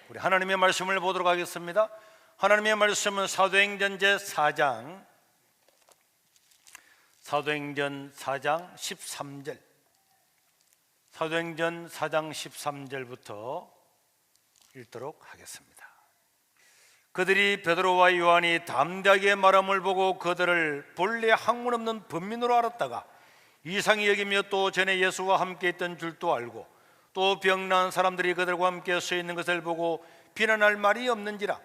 우리 하나님의 말씀을 보도록 하겠습니다. 하나님의 말씀은 사도행전 제4장 사도행전 4장 13절 사도행전 4장 13절부터 읽도록 하겠습니다. 그들이 베드로와 요한이 담대하게 말함을 보고 그들을 본래 학문 없는 범민으로 알았다가 이상히 여기며 또 전에 예수와 함께 있던 줄도 알고 또 병난 사람들이 그들과 함께 서 있는 것을 보고 비난할 말이 없는지라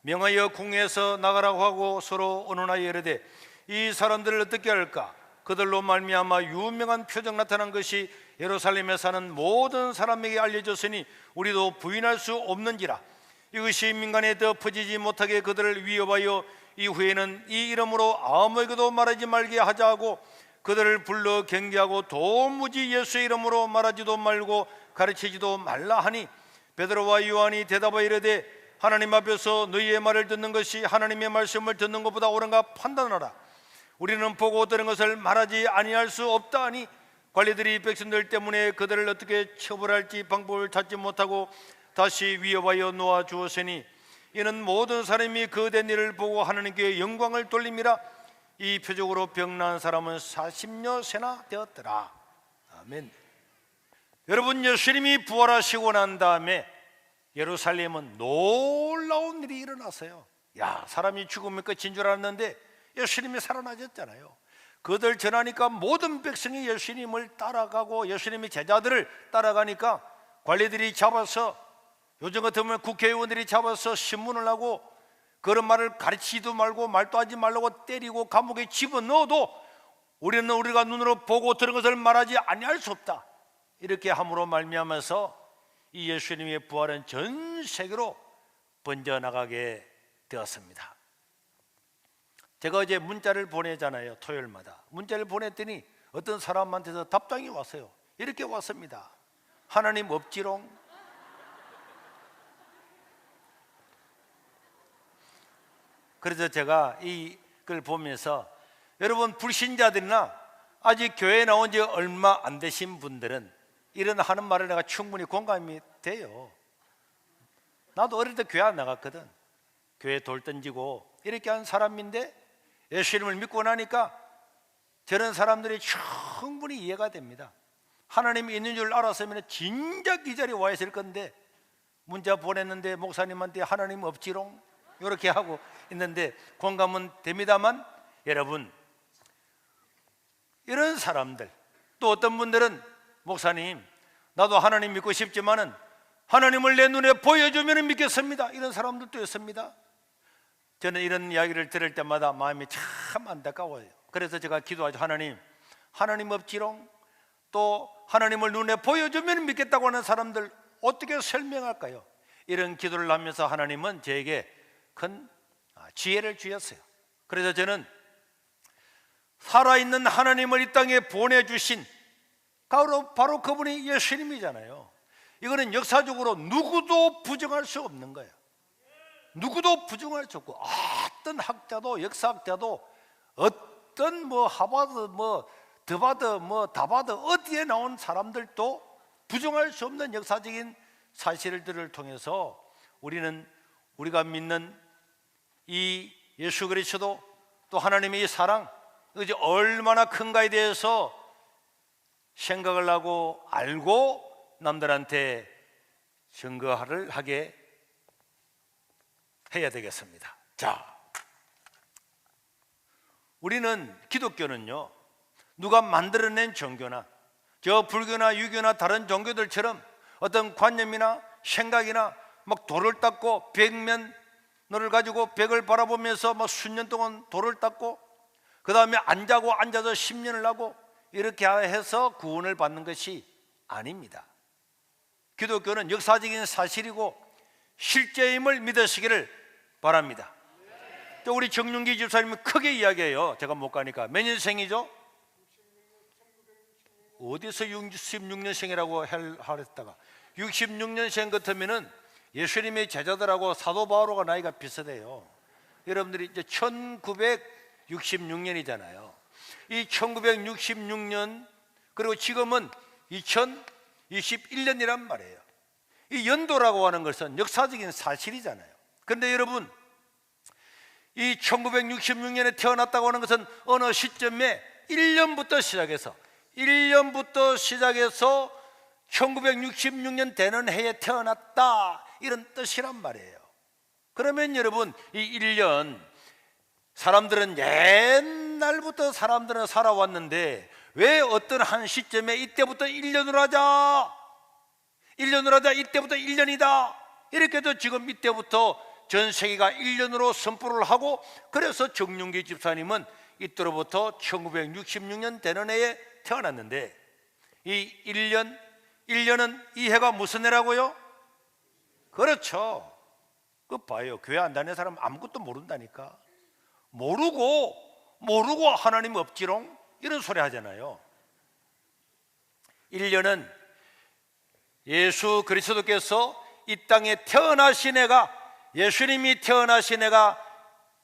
명하여 궁에서 나가라고 하고 서로 언론하여 이르되 이 사람들을 어떻게 할까? 그들로 말미암아 유명한 표적 나타난 것이 예루살렘에 사는 모든 사람에게 알려졌으니 우리도 부인할 수 없는지라. 이것이 민간에 더 퍼지지 못하게 그들을 위협하여 이후에는 이 이름으로 아무에게도 말하지 말게 하자 하고 그들을 불러 경계하고 도무지 예수의 이름으로 말하지도 말고 가르치지도 말라 하니 베드로와 요한이 대답하여 이르되 하나님 앞에서 너희의 말을 듣는 것이 하나님의 말씀을 듣는 것보다 옳은가 판단하라. 우리는 보고 들은 것을 말하지 아니할 수 없다 하니 관리들이 백성들 때문에 그들을 어떻게 처벌할지 방법을 찾지 못하고 다시 위협하여 놓아 주었으니 이는 모든 사람이 그 된 일을 보고 하나님께 영광을 돌림이라. 이 표적으로 병난 사람은 40여 세나 되었더라. 아멘. 여러분, 예수님이 부활하시고 난 다음에 예루살렘은 놀라운 일이 일어났어요. 사람이 죽으면 끝인 줄 알았는데 예수님이 살아나셨잖아요. 그들 전하니까 모든 백성이 예수님을 따라가고 예수님의 제자들을 따라가니까 관리들이 잡아서, 요즘 같으면 국회의원들이 잡아서 신문을 하고 그런 말을 가르치지도 말고 말도 하지 말라고 때리고 감옥에 집어넣어도 우리는 우리가 눈으로 보고 들은 것을 말하지 아니할 수 없다, 이렇게 함으로 말미암아서 이 예수님의 부활은 전 세계로 번져나가게 되었습니다. 제가 어제 문자를 보내잖아요. 토요일마다 문자를 보냈더니 어떤 사람한테서 답장이 왔어요. 이렇게 왔습니다. 하나님 없지롱. 그래서 제가 이걸 보면서 여러분, 불신자들이나 아직 교회에 나온 지 얼마 안 되신 분들은 이런 하는 말을 내가 충분히 공감이 돼요. 나도 어릴 때 교회 안 나갔거든. 교회 돌 던지고 이렇게 한 사람인데 예수님을 믿고 나니까 저런 사람들이 충분히 이해가 됩니다. 하나님이 있는 줄 알았으면 진작 이 자리에 와 있을 건데 문자 보냈는데 목사님한테 하나님 없지롱 이렇게 하고 있는데 공감은 됩니다만, 여러분, 이런 사람들, 또 어떤 분들은 목사님 나도 하나님 믿고 싶지만은 하나님을 내 눈에 보여주면 믿겠습니다, 이런 사람들도 있습니다. 저는 이런 이야기를 들을 때마다 마음이 참 안타까워요. 그래서 제가 기도하죠. 하나님 없지롱. 또 하나님을 눈에 보여주면 믿겠다고 하는 사람들 어떻게 설명할까요? 이런 기도를 하면서 하나님은 저에게 큰 지혜를 주셨어요. 그래서 저는 살아있는 하나님을 이 땅에 보내주신 바로 그분이 예수님이잖아요. 이거는 역사적으로 누구도 부정할 수 없는 거예요. 누구도 부정할 수 없고, 어떤 학자도 역사학자도 어떤 하버드 드바드 다바드 어디에 나온 사람들도 부정할 수 없는 역사적인 사실들을 통해서 우리가 믿는 이 예수 그리스도, 또 하나님의 이 사랑, 이것이 얼마나 큰가에 대해서 생각을 하고 알고 남들한테 증거를 하게 해야 되겠습니다. 자, 우리는 기독교는요, 누가 만들어낸 종교나 저 불교나 유교나 다른 종교들처럼 어떤 관념이나 생각이나 막 돌을 닦고 벽면을 가지고 벽을 바라보면서 막 수년 동안 돌을 닦고 그 다음에 앉아서 10년을 하고 이렇게 해서 구원을 받는 것이 아닙니다. 기독교는 역사적인 사실이고 실제임을 믿으시기를 바랍니다. 또 우리 정윤기 집사님은 크게 이야기해요. 제가 못 가니까. 몇 년생이죠? 어디서 66년생이라고 하랬다가 66년생 같으면은 예수님의 제자들하고 사도 바오로가 나이가 비슷해요. 여러분들이 이제 1966년이잖아요. 이 1966년 그리고 지금은 2021년이란 말이에요. 이 연도라고 하는 것은 역사적인 사실이잖아요. 그런데 여러분, 이 1966년에 태어났다고 하는 것은 어느 시점에 1년부터 시작해서 1966년 되는 해에 태어났다, 이런 뜻이란 말이에요. 그러면 여러분, 이 1년, 사람들은 옛날부터 살아왔는데 왜 어떤 한 시점에 이때부터 1년으로 하자, 이때부터 1년이다, 이렇게 해도 지금 이때부터 전 세계가 1년으로 선포를 하고, 그래서 정윤기 집사님은 이때로부터 1966년 되는 해에 태어났는데, 이 1년은 이 해가 무슨 해라고요? 그렇죠. 그 봐요, 교회 안 다니는 사람 아무것도 모른다니까. 모르고 하나님 없지롱, 이런 소리 하잖아요. 1년은 예수 그리스도께서 이 땅에 태어나신 해가, 예수님이 태어나신 해가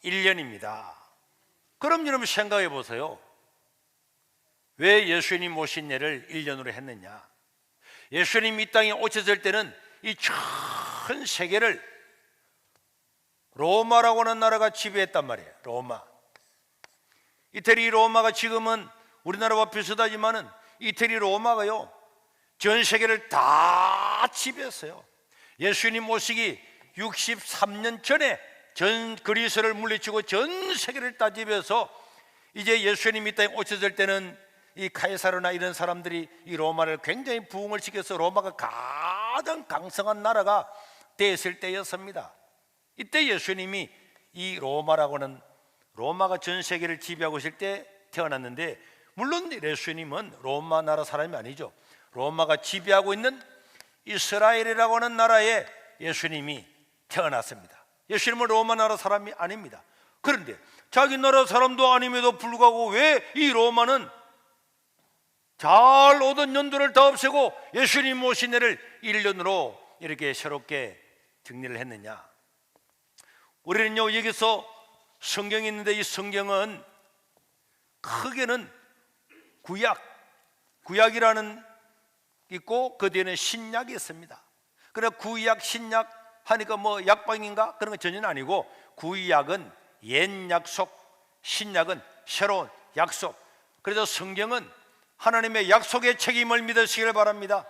1년입니다. 그럼 여러분 생각해 보세요. 왜 예수님 오신 해를 1년으로 했느냐? 예수님이 이 땅에 오셨을 때는 이 전 세계를 로마라고 하는 나라가 지배했단 말이에요. 로마. 이태리 로마가 지금은 우리나라와 비슷하지만은 이태리 로마가요, 전 세계를 다 지배했어요. 예수님 오시기 63년 전에 전 그리스를 물리치고 전 세계를 다 지배해서, 이제 예수님이 이 땅에 오셨을 때는 이 카이사르나 이런 사람들이 이 로마를 굉장히 부흥을 시켜서 로마가 가장 강성한 나라가 됐을 때였습니다. 이때 예수님이 이 로마라고 하는, 로마가 전 세계를 지배하고 있을 때 태어났는데, 물론 예수님은 로마 나라 사람이 아니죠. 로마가 지배하고 있는 이스라엘이라고 하는 나라에 예수님이 태어났습니다. 예수님은 로마 나라 사람이 아닙니다. 그런데 자기 나라 사람도 아님에도 불구하고 왜 이 로마는 잘 오던 연도를 다 없애고 예수님 오신 해를 1년으로 이렇게 새롭게 정리를 했느냐? 우리는요, 여기서 성경이 있는데, 이 성경은 크게는 구약이라는 있고 그 뒤에는 신약이 있습니다. 그래, 구약, 신약 하니까 뭐 약방인가? 그런 건 전혀 아니고, 구약은 옛 약속, 신약은 새로운 약속. 그래서 성경은 하나님의 약속의 책임을 믿으시길 바랍니다.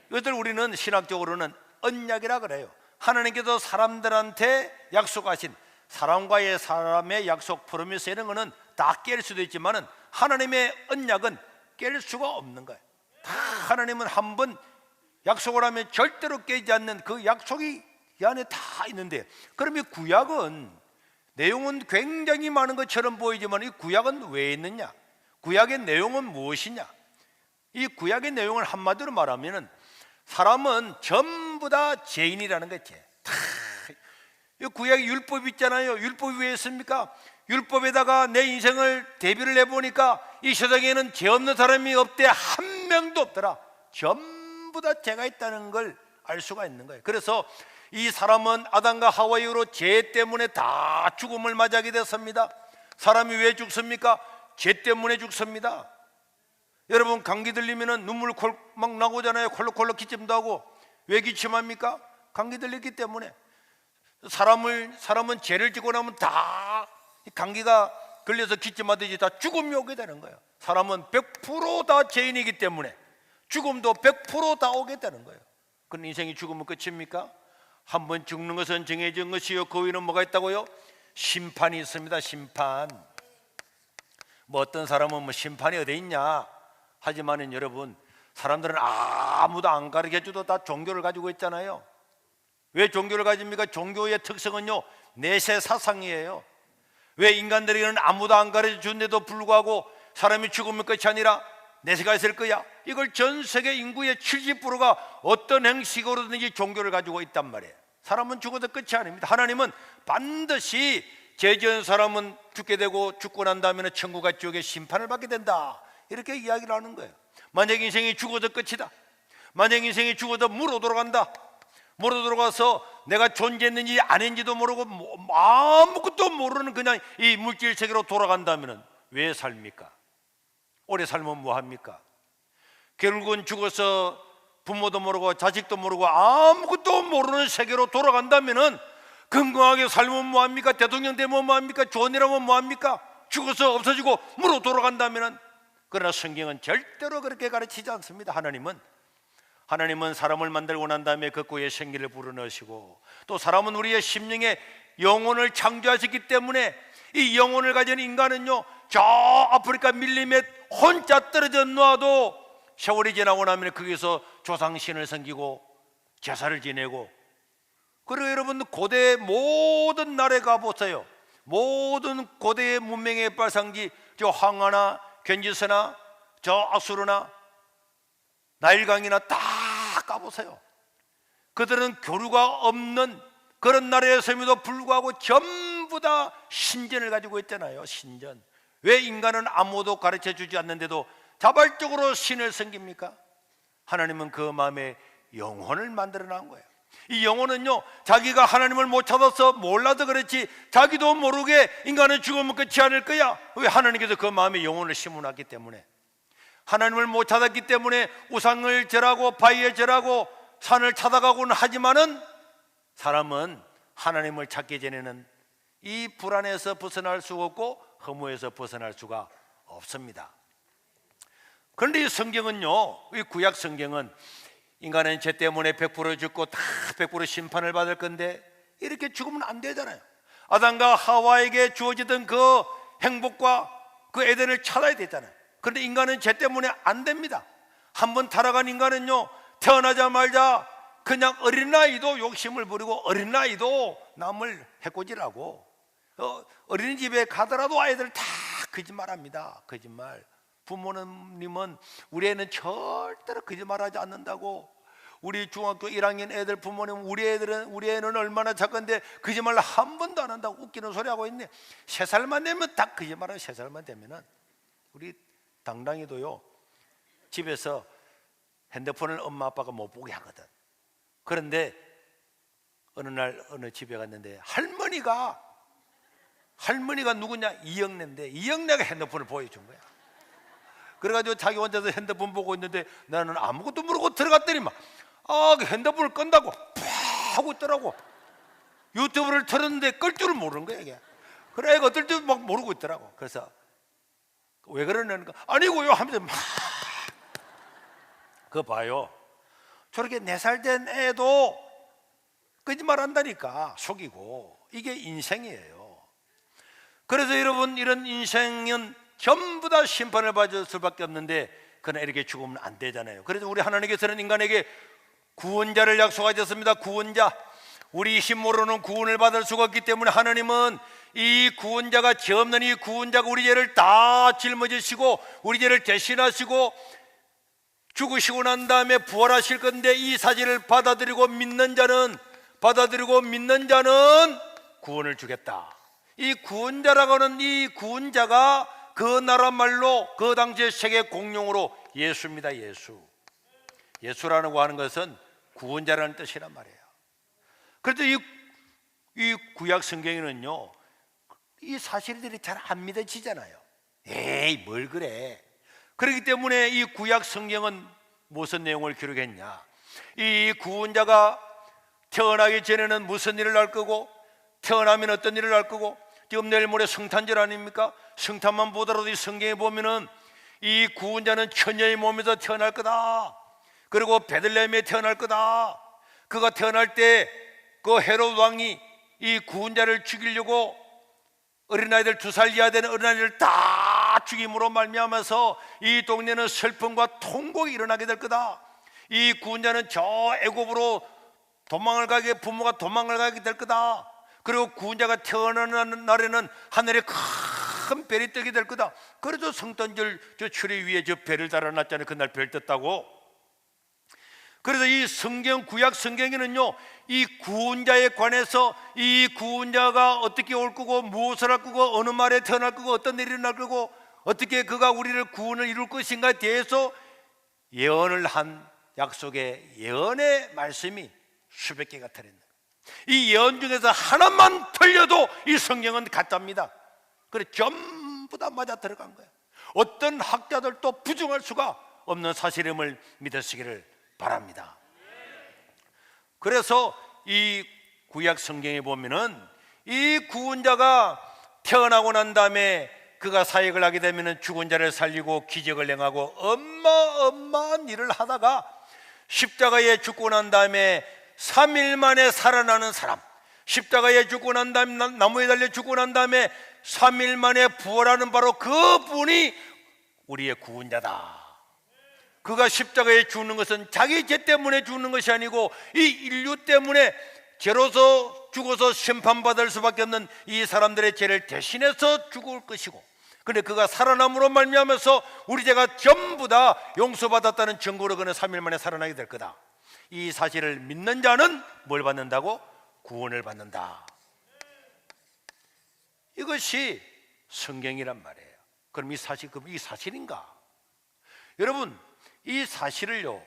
이것들 우리는 신학적으로는 언약이라 그래요. 하나님께서 사람들한테 약속하신, 사람과의 사람의 약속, 프로미스, 이런 거는 다 깰 수도 있지만은 하나님의 언약은 깰 수가 없는 거예요. 다 하나님은 한 번 약속을 하면 절대로 깨지 않는 그 약속이 이 안에 다 있는데, 그러면 구약은 내용은 굉장히 많은 것처럼 보이지만 이 구약은 왜 있느냐? 구약의 내용은 무엇이냐? 이 구약의 내용을 한마디로 말하면은 사람은 전부 다 죄인이라는 거지. 이 구약의 율법이 있잖아요. 율법이 왜 있습니까? 율법에다가 내 인생을 대비를 해보니까 이 세상에는 죄 없는 사람이 없대. 한 명도 없더라. 전부 다 죄가 있다는 걸 알 수가 있는 거예요. 그래서 이 사람은 아담과 하와 이후로 죄 때문에 다 죽음을 맞이하게 됐습니다. 사람이 왜 죽습니까? 죄 때문에 죽습니다. 여러분, 감기 들리면 눈물 막 나오잖아요. 콜록콜록 기침도 하고. 왜 기침합니까? 감기 들렸기 때문에. 사람은 죄를 짓고 나면 다 감기가 걸려서 기침하듯이 다 죽음이 오게 되는 거예요. 사람은 100% 다 죄인이기 때문에 죽음도 100% 다 오게 되는 거예요. 그럼 인생이 죽으면 끝입니까? 한번 죽는 것은 정해진 것이요, 그 위는 뭐가 있다고요? 심판이 있습니다. 심판. 뭐 어떤 사람은 뭐 심판이 어디 있냐? 하지만은 여러분, 사람들은 아무도 안 가르쳐줘도 다 종교를 가지고 있잖아요. 왜 종교를 가집니까? 종교의 특성은요, 내세 사상이에요. 왜 인간들에게는 아무도 안 가르쳐 준데도 불구하고 사람이 죽으면 끝이 아니라 내세가 있을 거야? 이걸 전 세계 인구의 70%가 어떤 형식으로든지 종교를 가지고 있단 말이에요. 사람은 죽어도 끝이 아닙니다. 하나님은 반드시 죄 지은 사람은 죽게 되고, 죽고 난 다음에는 천국과 지옥의 심판을 받게 된다, 이렇게 이야기를 하는 거예요. 만약 인생이 죽어도 끝이다, 만약 인생이 죽어도 물로 돌아간다, 물로 들어가서 내가 존재했는지 아닌지도 모르고 아무것도 모르는 그냥 이 물질 세계로 돌아간다면 왜 삽니까? 오래 살면 뭐합니까? 결국은 죽어서 부모도 모르고 자식도 모르고 아무것도 모르는 세계로 돌아간다면은 건강하게 살면 뭐합니까? 대통령 되면 뭐합니까? 좋은 일 하면 뭐합니까? 죽어서 없어지고 무로 돌아간다면은. 그러나 성경은 절대로 그렇게 가르치지 않습니다. 하나님은 사람을 만들고 난 다음에 그 구에 생기를 불어넣으시고, 또 사람은 우리의 심령에 영혼을 창조하셨기 때문에 이 영혼을 가진 인간은요, 저 아프리카 밀림에 혼자 떨어져 놔도 세월이 지나고 나면 거기서 조상신을 섬기고 제사를 지내고. 그리고 여러분, 고대 모든 나라에 가보세요. 모든 고대의 문명의 발상지, 저 황하나 견지스나 저 아수르나 나일강이나 다 가보세요. 그들은 교류가 없는 그런 나라에서임에도 불구하고 전부 다 신전을 가지고 있잖아요. 신전. 왜 인간은 아무도 가르쳐 주지 않는데도 자발적으로 신을 섬깁니까? 하나님은 그 마음에 영혼을 만들어 놓은 거예요. 이 영혼은요, 자기가 하나님을 못 찾아서 몰라도 그렇지 자기도 모르게 인간은 죽으면 끝이 아닐 거야. 왜? 하나님께서 그 마음에 영혼을 심어놨기 때문에. 하나님을 못 찾았기 때문에 우상을 절하고 바위에 절하고 산을 찾아가고는 하지만은 사람은 하나님을 찾기 전에는 이 불안에서 벗어날 수가 없고 허무에서 벗어날 수가 없습니다. 그런데 이 성경은요, 이 구약 성경은 인간은 죄 때문에 100% 죽고 다 100% 심판을 받을 건데 이렇게 죽으면 안 되잖아요. 아담과 하와에게 주어지던 그 행복과 그 에덴을 찾아야 되잖아요. 그런데 인간은 죄 때문에 안 됩니다. 한번 타락한 인간은요, 태어나자마자 그냥 어린아이도 욕심을 부리고 어린아이도 남을 해코지라고, 어린이집에 가더라도 아이들 다 거짓말합니다. 거짓말. 부모님은 우리 애는 절대로 거짓말하지 않는다고. 우리 중학교 1학년 애들 부모님은 우리 애는 얼마나 착한데 거짓말 한 번도 안 한다고 웃기는 소리 하고 있네. 3살만 되면 다 거짓말하고 3살만 되면은. 우리 당당히도요, 집에서 핸드폰을 엄마 아빠가 못 보게 하거든. 그런데 어느 날 어느 집에 갔는데 할머니가 누구냐? 이영래인데 이영래가 핸드폰을 보여준 거야. 그래가지고 자기 혼자서 핸드폰 보고 있는데 나는 아무것도 모르고 들어갔더니 그 핸드폰을 끈다고 팍 하고 있더라고. 유튜브를 틀었는데 끌 줄을 모르는 거야 이게. 그래 애가 어떨 줄 막 모르고 있더라고. 그래서 왜 그러냐니까 아니고요 하면서 막 그거 봐요. 저렇게 4살 된 애도 거짓말 한다니까. 속이고. 이게 인생이에요. 그래서 여러분, 이런 인생은 전부 다 심판을 받을 수밖에 없는데 그러나 이렇게 죽으면 안 되잖아요. 그래서 우리 하나님께서는 인간에게 구원자를 약속하셨습니다. 구원자. 우리 힘으로는 구원을 받을 수가 없기 때문에 하나님은 이 구원자가, 죄 없는 이 구원자가 우리 죄를 다 짊어지시고 우리 죄를 대신하시고 죽으시고 난 다음에 부활하실 건데, 이 사실을 받아들이고 믿는 자는 구원을 주겠다. 이 구원자라고 하는 이 구원자가 그 나라 말로 그 당시의 세계 공용어로 예수입니다. 예수라고 하는 것은 구원자라는 뜻이란 말이에요. 그래서 이 구약 성경에는요, 이 사실들이 잘 안 믿어지잖아요. 에이 뭘 그래. 그렇기 때문에 이 구약 성경은 무슨 내용을 기록했냐? 이 구원자가 태어나기 전에는 무슨 일을 할 거고, 태어나면 어떤 일을 할 거고. 지금 내일 모레 성탄절 아닙니까? 성탄만 보더라도 이 성경에 보면은 이 구원자는 처녀의 몸에서 태어날 거다. 그리고 베들레헴에 태어날 거다. 그가 태어날 때 그 헤롯 왕이 이 구원자를 죽이려고 어린아이들 2살 이하 되는 어린아이들 다 죽임으로 말미암아서 이 동네는 슬픔과 통곡이 일어나게 될 거다. 이 구원자는 저 애굽으로 부모가 도망을 가게 될 거다. 그리고 구원자가 태어나는 날에는 하늘에 큰 별이 뜨게 될 거다. 그래도 성탄절 저 추리 위에 저 별을 달아놨잖아요. 그날 별 떴다고. 그래서 이 성경, 구약 성경에는요, 이 구원자에 관해서 이 구원자가 어떻게 올 거고, 무엇을 할 거고, 어느 말에 태어날 거고, 어떤 일이 일어날 거고, 어떻게 그가 우리를 구원을 이룰 것인가에 대해서 예언을 한 약속의 예언의 말씀이 수백 개가 들어있는 거예요. 이 예언 중에서 하나만 틀려도 이 성경은 가짜입니다. 그래 전부 다 맞아 들어간 거예요. 어떤 학자들도 부정할 수가 없는 사실임을 믿으시기를 바랍니다. 그래서 이 구약 성경에 보면은 이 구원자가 태어나고 난 다음에 그가 사역을 하게 되면 죽은 자를 살리고 기적을 행하고 어마어마한 일을 하다가 십자가에 죽고 난 다음에 3일 만에 살아나는 사람, 십자가에 죽고 난 다음에 나무에 달려 죽고 난 다음에 3일 만에 부활하는 바로 그분이 우리의 구원자다. 그가 십자가에 죽는 것은 자기 죄 때문에 죽는 것이 아니고 이 인류 때문에 죄로서 죽어서 심판받을 수밖에 없는 이 사람들의 죄를 대신해서 죽을 것이고, 근데 그가 살아남으로 말미암아서 우리 죄가 전부 다 용서받았다는 증거로 그는 3일 만에 살아나게 될 거다. 이 사실을 믿는 자는 뭘 받는다고? 구원을 받는다. 이것이 성경이란 말이에요. 그럼 이 사실인가? 여러분, 이 사실을요,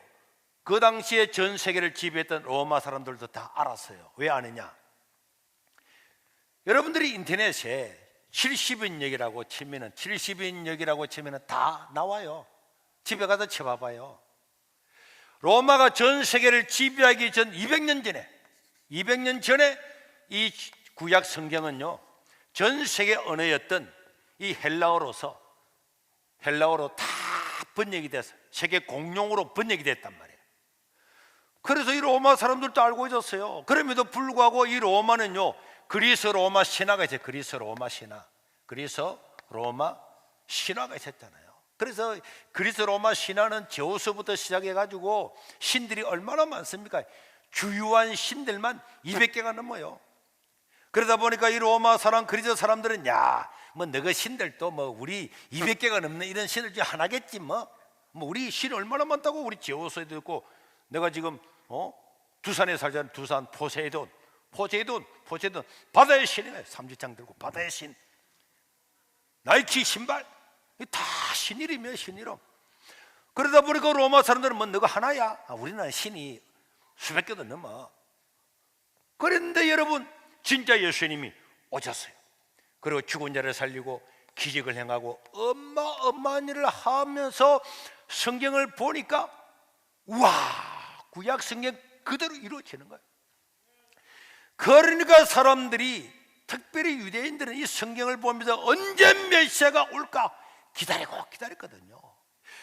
그 당시에 전 세계를 지배했던 로마 사람들도 다 알았어요. 왜 아느냐? 여러분들이 인터넷에 70인역이라고 치면은 70인역이라고 치면은 다 나와요. 집에 가서 쳐봐봐요. 로마가 전 세계를 지배하기 전 200년 전에 이 구약 성경은요, 전 세계 언어였던 이 헬라어로 다 번역이 돼서 세계 공용어로 번역이 됐단 말이에요. 그래서 이 로마 사람들도 알고 있었어요. 그럼에도 불구하고 이 로마는요, 그리스 로마 신화가 있어요. 그리스 로마 신화가 있었잖아요. 그래서 그리스 로마 신화는 제우스부터 시작해가지고 신들이 얼마나 많습니까? 주요한 신들만 200개가 넘어요. 그러다 보니까 이 로마 사람, 그리스 사람들은 야, 뭐 너희 신들도 뭐 우리 200개가 넘는 이런 신들 중에 하나겠지 뭐 우리 신 얼마나 많다고. 우리 제우스에도 있고, 내가 지금 두산에 살자는 두산 포세이돈 바다의 신이네. 삼지창 들고 바다의 신, 나이키 신발, 다 신이름이에요. 신이름. 그러다 보니까 로마 사람들은 뭐 너가 하나야, 우리는 신이 수백 개도 넘어. 그런데 여러분, 진짜 예수님이 오셨어요. 그리고 죽은 자를 살리고 기적을 행하고 어마어마한 일을 하면서 성경을 보니까 우와, 구약 성경 그대로 이루어지는 거예요. 그러니까 사람들이, 특별히 유대인들은 이 성경을 보면서 언제 메시아가 올까 기다렸거든요.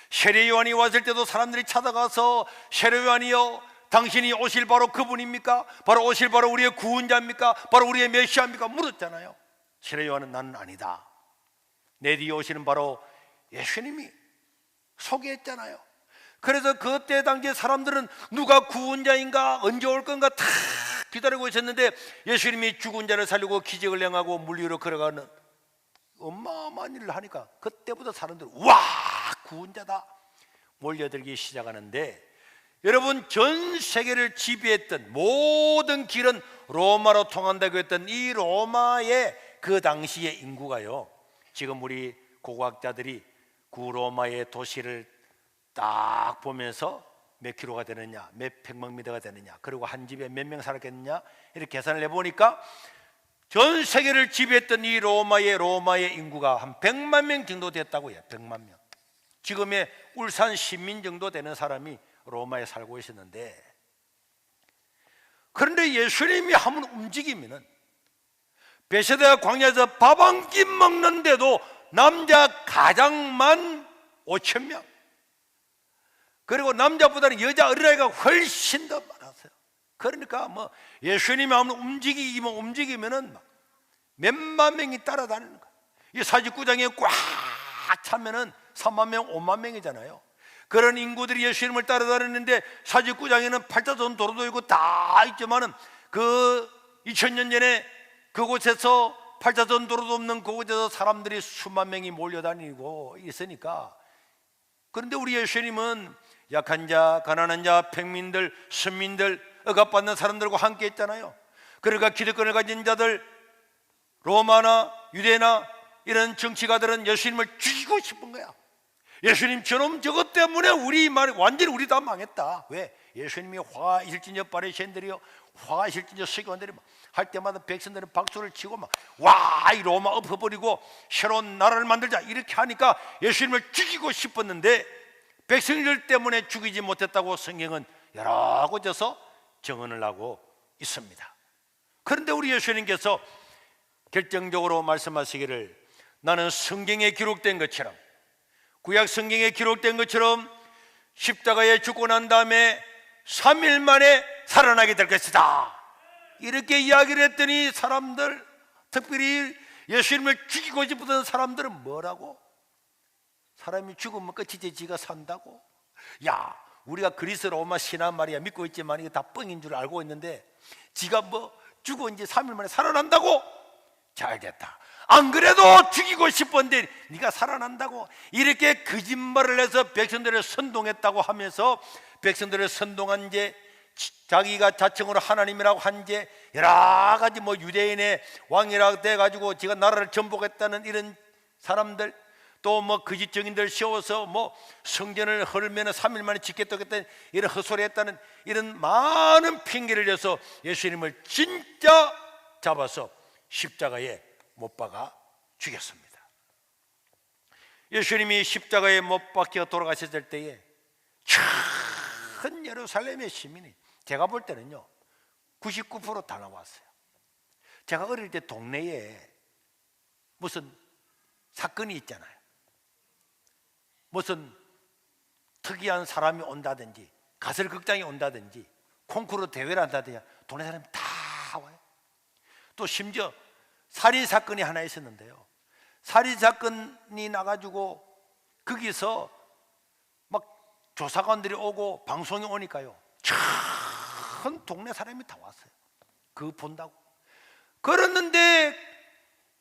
세례 요한이 왔을 때도 사람들이 찾아가서 세례 요한이여, 당신이 오실 바로 그분입니까? 바로 오실 바로 우리의 구원자입니까? 바로 우리의 메시아입니까? 물었잖아요. 세례 요한은 나는 아니다, 내 뒤에 오시는 바로 예수님이 소개했잖아요. 그래서 그때 당시에 사람들은 누가 구원자인가, 언제 올 건가 다 기다리고 있었는데, 예수님이 죽은 자를 살리고 기적을 행하고 물 위로 걸어가는 어마어마한 일을 하니까 그때부터 사람들은 와, 구원자다 몰려들기 시작하는데, 여러분, 전 세계를 지배했던 모든 길은 로마로 통한다고 했던 이 로마의 그 당시의 인구가요, 지금 우리 고고학자들이 구로마의 도시를 딱 보면서 몇 킬로가 되느냐, 몇 평방미터가 되느냐, 그리고 한 집에 몇 명 살았겠느냐, 이렇게 계산을 해보니까 전 세계를 지배했던 이 로마의 인구가 한 100만 명 정도 됐다고 해요. 100만 명. 지금의 울산 시민 정도 되는 사람이 로마에 살고 있었는데, 그런데 예수님이 한번 움직이면은 베세다 광야에서 밥 한 끼 먹는데도 남자 가장만 5천 명, 그리고 남자보다는 여자 어린아이가 훨씬 더 많았어요. 그러니까 뭐 예수님이 한번 움직이면은 몇만 명이 따라다니는 거예요. 이 사직구장에 꽉 차면은 3만 명, 5만 명이잖아요. 그런 인구들이 예수님을 따라다녔는데, 사직구장에는 팔자전 도로도 있고 다 있지만은 그 2000년 전에 그곳에서 팔자전 도로도 없는 그곳에서 사람들이 수만 명이 몰려다니고 있으니까, 그런데 우리 예수님은 약한 자, 가난한 자, 평민들, 선민들, 억압받는 사람들과 함께 했잖아요. 그러니까 기득권을 가진 자들, 로마나 유대나 이런 정치가들은 예수님을 죽이고 싶은 거야. 예수님 저놈 저것 때문에 완전히 우리 다 망했다. 왜? 예수님이 화가 일진저 바리새인들이요, 화가 일진저 서기관들이 할 때마다 백성들은 박수를 치고 막 와, 이 로마 엎어버리고 새로운 나라를 만들자 이렇게 하니까 예수님을 죽이고 싶었는데, 백성들 때문에 죽이지 못했다고 성경은 여러 곳에서 증언을 하고 있습니다. 그런데 우리 예수님께서 결정적으로 말씀하시기를, 나는 성경에 기록된 것처럼, 구약 성경에 기록된 것처럼 십자가에 죽고 난 다음에 3일 만에 살아나게 될 것이다, 이렇게 이야기를 했더니 사람들, 특별히 예수님을 죽이고 싶었던 사람들은 뭐라고? 사람이 죽으면 끝이지 지가 산다고? 야, 우리가 그리스 로마 신앙 말이야 믿고 있지만 이게 다 뻥인 줄 알고 있는데 지가 뭐 죽어 이제 3일 만에 살아난다고? 잘 됐다. 안 그래도 죽이고 싶었는데 네가 살아난다고? 이렇게 거짓말을 해서 백성들을 선동했다고 하면서 백성들을 선동한 제, 자기가 자칭으로 하나님이라고 한 제, 여러 가지 뭐 유대인의 왕이라고 돼가지고 지가 나라를 전복했다는 이런 사람들, 또 뭐 거짓 증인들 세워서 뭐 성전을 헐면 3일 만에 짓겠다는 이런 헛소리 했다는 이런 많은 핑계를 대서 예수님을 진짜 잡아서 십자가에 못 박아 죽였습니다. 예수님이 십자가에 못 박혀 돌아가셨을 때에 전 예루살렘의 시민이, 제가 볼 때는요 99% 다 나왔어요. 제가 어릴 때 동네에 무슨 사건이 있잖아요. 무슨 특이한 사람이 온다든지 가설극장이 온다든지 콩쿠르 대회를 한다든지 동네 사람이 다 와요. 또 심지어 살인사건이 하나 있었는데요, 살인사건이 나가지고 거기서 막 조사관들이 오고 방송이 오니까요 전 동네 사람이 다 왔어요. 그거 본다고. 그랬는데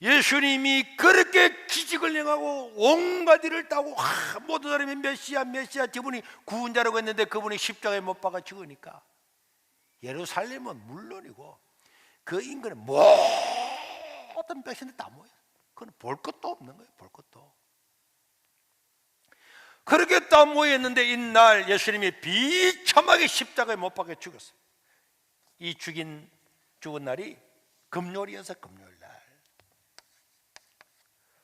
예수님이 그렇게 기직을 행하고 온갖 일을 따고 모든 사람이 메시아 메시아, 저분이 구원자라고 했는데 그분이 십자가에 못 박아 죽으니까 예루살렘은 물론이고 그 인근에 모든 백성들 다 모여요. 그건 볼 것도 없는 거예요. 볼 것도. 그렇게 다 모였는데 이날 예수님이 비참하게 십자가에 못 박아 죽었어요. 이 죽은 날이 금요일이어서 금요일 날.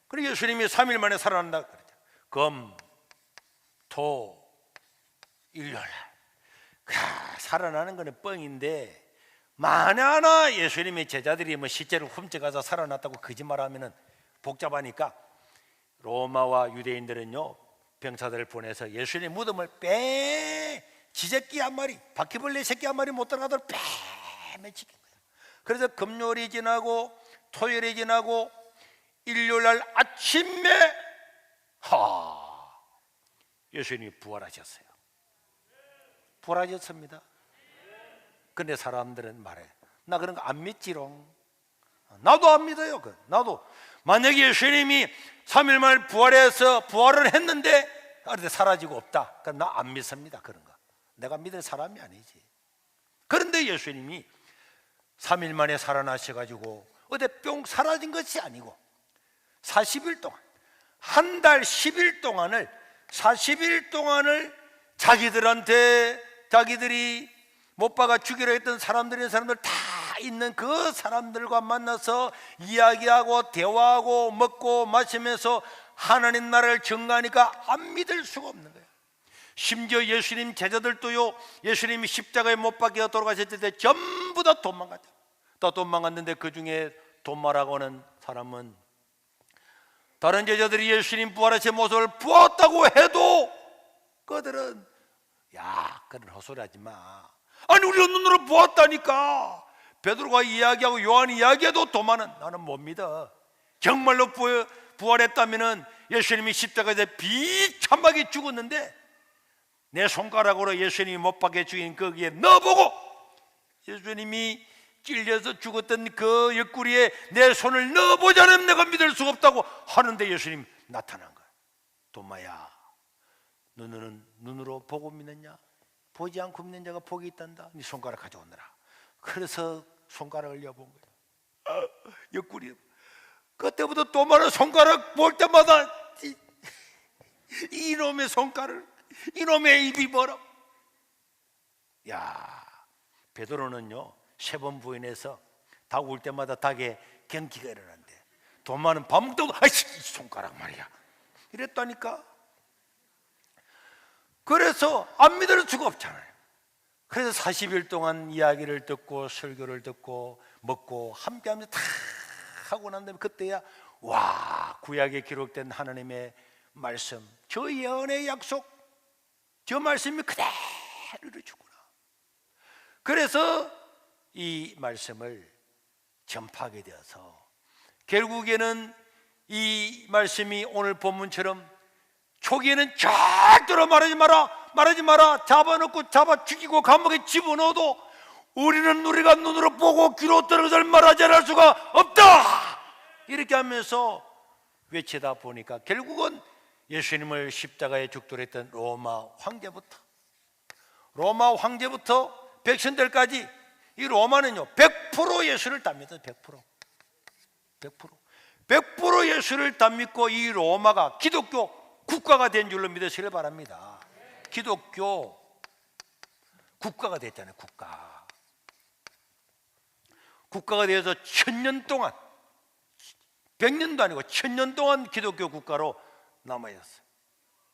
그리고 예수님이 3일 만에 살아난다 그러죠. 금, 토, 일요일. 살아나는 거는 뻥인데 만에 하나 예수님의 제자들이 뭐 실제로 훔쳐가서 살아났다고 거짓말하면은 복잡하니까 로마와 유대인들은요 병사들을 보내서 예수님의 무덤을 지새끼 한 마리, 바퀴벌레 새끼 한 마리 못 들어가도록 매치킨 거예요. 그래서 금요일이 지나고 토요일이 지나고 일요일 날 아침에 예수님이 부활하셨어요. 부활하셨습니다. 근데 사람들은 말해, 나 그런 거 안 믿지롱. 나도 안 믿어요. 나도 만약에 예수님이 3일 만에 부활을 했는데 그런데 사라지고 없다, 그럼 나 안 믿습니다. 그런 거 내가 믿을 사람이 아니지. 그런데 예수님이 3일 만에 살아나셔가지고 어디 뿅 사라진 것이 아니고 40일 동안, 한 달 10일 동안을 40일 동안을 자기들이 못 박아 죽이려 했던 사람들 다 있는 그 사람들과 만나서 이야기하고 대화하고 먹고 마시면서 하나님 나라를 증거하니까 안 믿을 수가 없는 거예요. 심지어 예수님 제자들도요, 예수님이 십자가에 못 박혀 돌아가셨을 때 전부 다 도망갔죠. 다 도망갔는데 그 중에 도마라고 하는 사람은 다른 제자들이 예수님 부활하신 모습을 보았다고 해도 그들은 그런 헛소리 하지 마. 아니 우리가 눈으로 보았다니까. 베드로가 이야기하고 요한이 이야기해도 도마는 나는 못 믿어. 정말로 부활했다면 예수님이 십자가에서 비참하게 죽었는데 내 손가락으로 예수님이 못 박혀 죽인 거기에 넣어보고 예수님이 찔려서 죽었던 그 옆구리에 내 손을 넣어보자면 내가 믿을 수가 없다고 하는데 예수님 나타난 거야. 도마야, 너는 눈으로 보고 믿느냐? 보지 않고 믿는 자가 복이 있단다. 네 손가락 가져오느라. 그래서 손가락을 여본 거야. 옆구리. 그때부터 도마는 손가락 볼 때마다 이놈의 손가락, 이놈의 입이 뭐라. 베드로는요 3번 부인해서 닭 울 때마다 닭에 경기가 일어난대. 도마는 밥 먹다고 아이씨 손가락 말이야 이랬다니까. 그래서 안 믿을 수가 없잖아요. 그래서 40일 동안 이야기를 듣고 설교를 듣고 먹고 함께하면서 다 하고 난 다음에 그때야 와, 구약에 기록된 하나님의 말씀, 저 예언의 약속, 저 말씀이 그대로 이루어지구나. 그래서 이 말씀을 전파하게 되어서 결국에는 이 말씀이 오늘 본문처럼 초기에는 절대로 말하지 마라, 잡아놓고 잡아 죽이고 감옥에 집어넣어도 우리가 눈으로 보고 귀로 들은 것을 말하지 않을 수가 없다, 이렇게 하면서 외치다 보니까 결국은 예수님을 십자가에 죽도록 로마 황제부터 백성들까지, 이 로마는요 100% 예수를 다 믿어요. 100% 예수를 다 믿고 이 로마가 기독교 국가가 된 줄로 믿으시길 바랍니다. 기독교 국가가 됐잖아요. 국가가 되어서 1000년 동안, 100년도 아니고 1000년 동안 기독교 국가로 남아있었어요.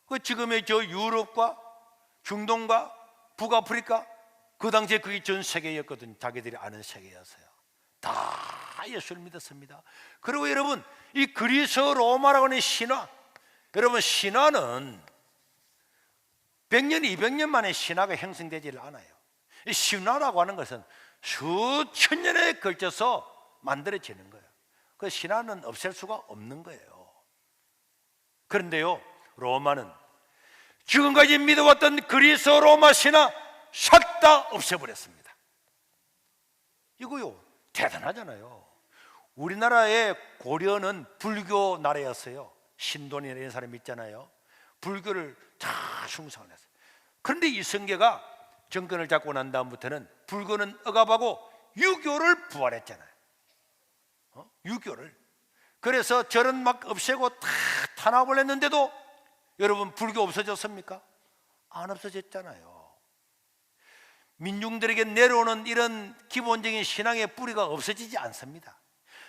그 지금의 저 유럽과 중동과 북아프리카, 그 당시에 그게 전 세계였거든요. 자기들이 아는 세계였어요. 다 예수를 믿었습니다. 그리고 여러분, 이 그리스 로마라고 하는 신화, 여러분 신화는 100년, 200년 만에 신화가 형성되지를 않아요. 이 신화라고 하는 것은 수천 년에 걸쳐서 만들어지는 거예요. 그 신화는 없앨 수가 없는 거예요. 그런데요, 로마는 지금까지 믿어왔던 그리스 로마 신화 싹 다 없애버렸습니다. 이거요 대단하잖아요. 우리나라의 고려는 불교 나라였어요. 신돈이라는 사람이 있잖아요. 불교를 다 숭상을 했어요. 그런데 이성계가 정권을 잡고 난 다음부터는 불교는 억압하고 유교를 부활했잖아요. 유교를. 그래서 절은 막 없애고 다 탄압을 했는데도 여러분 불교 없어졌습니까? 안 없어졌잖아요. 민중들에게 내려오는 이런 기본적인 신앙의 뿌리가 없어지지 않습니다.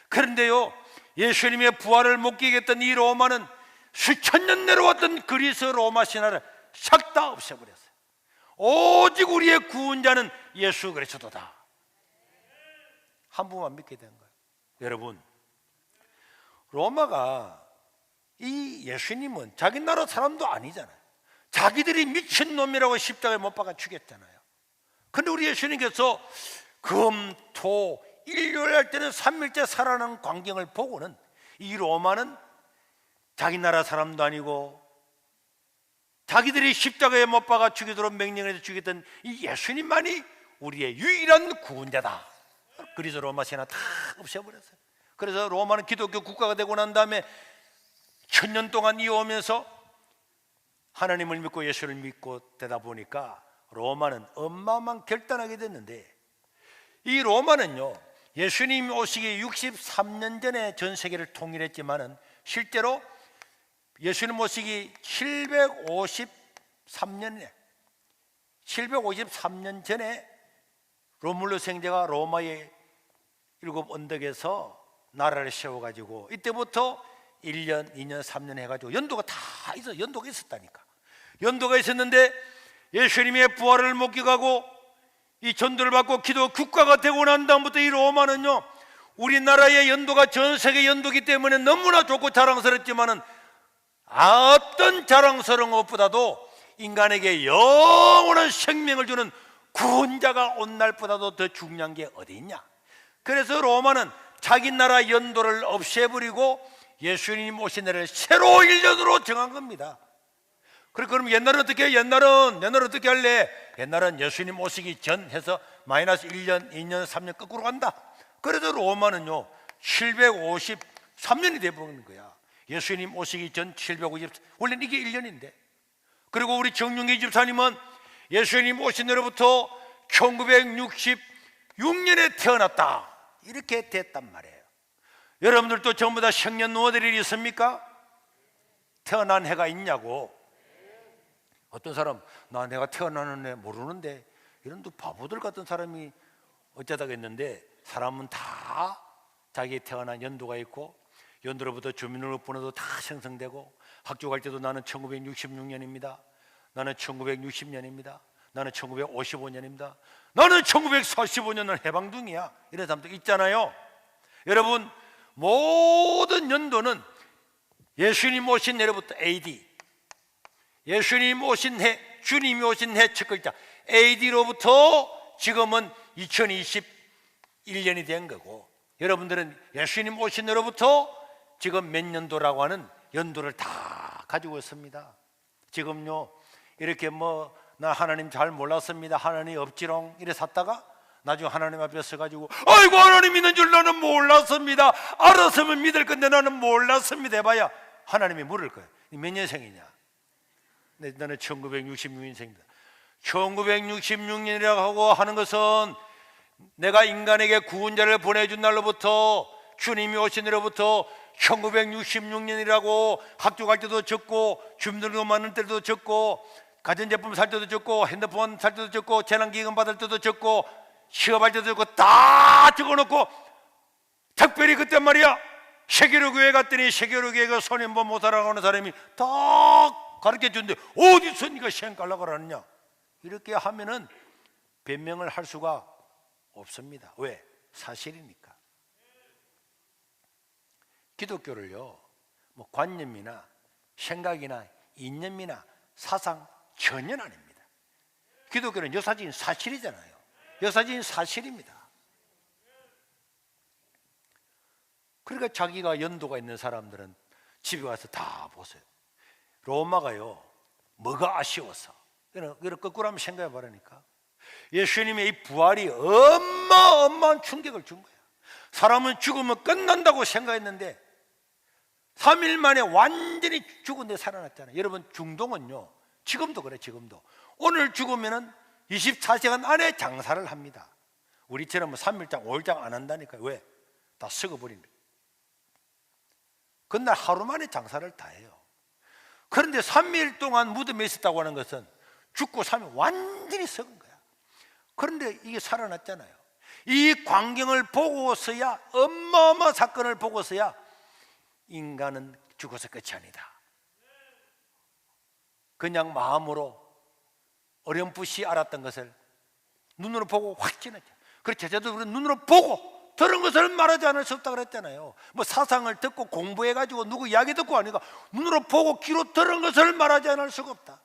그런데요, 예수님의 부활을 목격했던 이 로마는 수천 년 내려왔던 그리스 로마 신화를 싹 다 없애버렸어요. 오직 우리의 구원자는 예수 그리스도다. 한 분만 믿게 된 거예요. 여러분, 로마가 이 예수님은 자기 나라 사람도 아니잖아요. 자기들이 미친놈이라고 십자가에 못 박아 죽였잖아요. 근데 우리 예수님께서 금, 토, 일요일 할 때는 3일째 살아나는 광경을 보고는 이 로마는 자기 나라 사람도 아니고 자기들이 십자가에 못 박아 죽이도록 명령해서 죽였던 이 예수님만이 우리의 유일한 구원자다. 그래서 로마 신화 다 없애버렸어요. 그래서 로마는 기독교 국가가 되고 난 다음에 1000년 동안 이어오면서 하나님을 믿고 예수를 믿고 되다 보니까 로마는 어마어마한 결단하게 됐는데, 이 로마는요 예수님 오시기 63년 전에 전 세계를 통일했지만은 실제로 예수님 오시기 753년 전에 로물루스 형제가 로마의 7 언덕에서 나라를 세워가지고 이때부터 1년, 2년, 3년 해가지고 연도가 연도가 있었다니까. 연도가 있었는데 예수님의 부활을 목격하고 이 전도를 받고 기도 국가가 되고 난 다음부터 이 로마는요 우리나라의 연도가 전 세계 연도기 때문에 너무나 좋고 자랑스럽지만은 어떤 자랑스러운 것보다도 인간에게 영원한 생명을 주는 구원자가 온 날보다도 더 중요한 게 어디 있냐. 그래서 로마는 자기 나라 연도를 없애버리고 예수님 오신 날을 새로 1년으로 정한 겁니다. 그럼 옛날은 어떻게 해요? 옛날은 어떻게 할래? 옛날은 예수님 오시기 전 해서 마이너스 1년, 2년, 3년 거꾸로 간다. 그래서 로마는요 753년이 돼버리는 거야. 예수님 오시기 전 750, 원래는 이게 1년인데. 그리고 우리 정윤기 집사님은 예수님 오신 날부터 1966년에 태어났다, 이렇게 됐단 말이에요. 여러분들도 전부 다 생년월일 일이 있습니까? 태어난 해가 있냐고. 어떤 사람 나 내가 태어나는 애 모르는데, 이런 또 바보들 같은 사람이 어쩌다가 있는데, 사람은 다 자기 태어난 연도가 있고 연도로부터 주민등록번호도 다 생성되고, 학교 갈 때도 나는 1966년입니다. 나는 1960년입니다. 나는 1955년입니다. 나는 1945년은 해방둥이야. 이런 사람도 있잖아요. 여러분, 모든 연도는 예수님 오신 해로부터 AD, 예수님 오신 해, 주님이 오신 해 첫 글자 AD로부터 지금은 2021년이 된 거고, 여러분들은 예수님 오신 해로부터 지금 몇 년도라고 하는 연도를 다 가지고 있습니다. 지금요, 이렇게 나 하나님 잘 몰랐습니다, 하나님 없지롱 이래 샀다가 나중에 하나님 앞에 서가지고 아이고 하나님 있는 줄 나는 몰랐습니다, 알았으면 믿을 건데 나는 몰랐습니다 해봐야 하나님이 물을 거예요. 몇 년생이냐? 나는 1966년생입니다. 1966년이라고 하고 하는 것은 내가 인간에게 구원자를 보내준 날로부터, 주님이 오신 날로부터 1966년이라고 학교 갈 때도 적고, 주민등록 만들 때도 적고, 가전제품 살 때도 적고, 핸드폰 살 때도 적고, 재난기금 받을 때도 적고, 취업할 때도 적고 다 적어놓고, 특별히 그때 말이야 세계로 교회 갔더니 세계로 교회가 손님보 못하라고 하는 사람이 다 가르쳐주는데 어디서 네가 시험 가려고 하느냐, 이렇게 하면은 변명을 할 수가 없습니다. 왜? 사실이니까. 기독교를요, 관념이나 생각이나 이념이나 사상 전혀 아닙니다. 기독교는 역사적인 사실이잖아요. 역사적인 사실입니다. 그러니까 자기가 연도가 있는 사람들은 집에 와서 다 보세요. 로마가요, 뭐가 아쉬워서, 그래서 거꾸로 한번 생각해 보라니까. 예수님의 이 부활이 어마어마한 충격을 준 거야. 사람은 죽으면 끝난다고 생각했는데 3일 만에 완전히 죽은데 살아났잖아요. 여러분, 중동은요, 지금도 그래. 지금도 오늘 죽으면 24시간 안에 장사를 합니다. 우리처럼 3일장 5일장 안 한다니까요. 왜? 다 썩어버립니다. 그날 하루 만에 장사를 다 해요. 그런데 3일 동안 무덤에 있었다고 하는 것은 죽고 3일 완전히 썩은 거야. 그런데 이게 살아났잖아요. 이 광경을 보고서야, 어마어마한 사건을 보고서야 인간은 죽어서 끝이 아니다, 그냥 마음으로 어렴풋이 알았던 것을 눈으로 보고 확신했죠. 그래서 제자들은 눈으로 보고 들은 것을 말하지 않을 수 없다 그랬잖아요. 사상을 듣고 공부해가지고 누구 이야기 듣고 하니까 눈으로 보고 귀로 들은 것을 말하지 않을 수가 없다.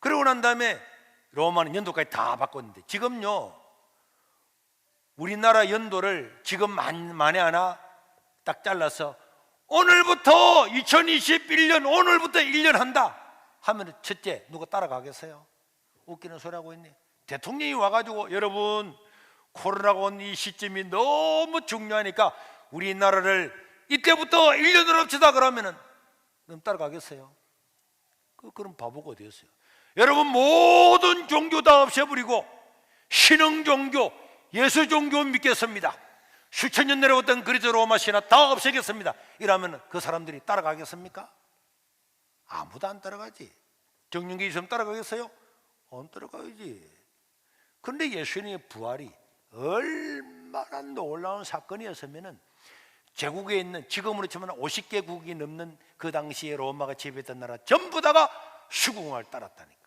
그러고 난 다음에 로마는 연도까지 다 바꿨는데, 지금요 우리나라 연도를 지금 만에 하나 딱 잘라서 오늘부터 2021년 오늘부터 1년 한다 하면 첫째 누가 따라가겠어요? 웃기는 소리 하고 있네. 대통령이 와가지고 여러분 코로나가 온 이 시점이 너무 중요하니까 우리나라를 이때부터 1년으로 합시다 그러면은 그럼 따라가겠어요? 그럼 바보가 어디였어요? 여러분, 모든 종교 다 없애버리고 신흥 종교, 예수 종교 믿겠습니다, 수천 년 내려왔던 그리스 로마 신화 다 없애겠습니다 이러면 그 사람들이 따라가겠습니까? 아무도 안 따라가지. 정윤기 있으면 따라가겠어요? 안 따라가야지. 그런데 예수님의 부활이 얼마나 놀라운 사건이었으면 제국에 있는, 지금으로 치면 50개국이 넘는 그 당시에 로마가 지배했던 나라 전부 다가 수궁을 따랐다니까.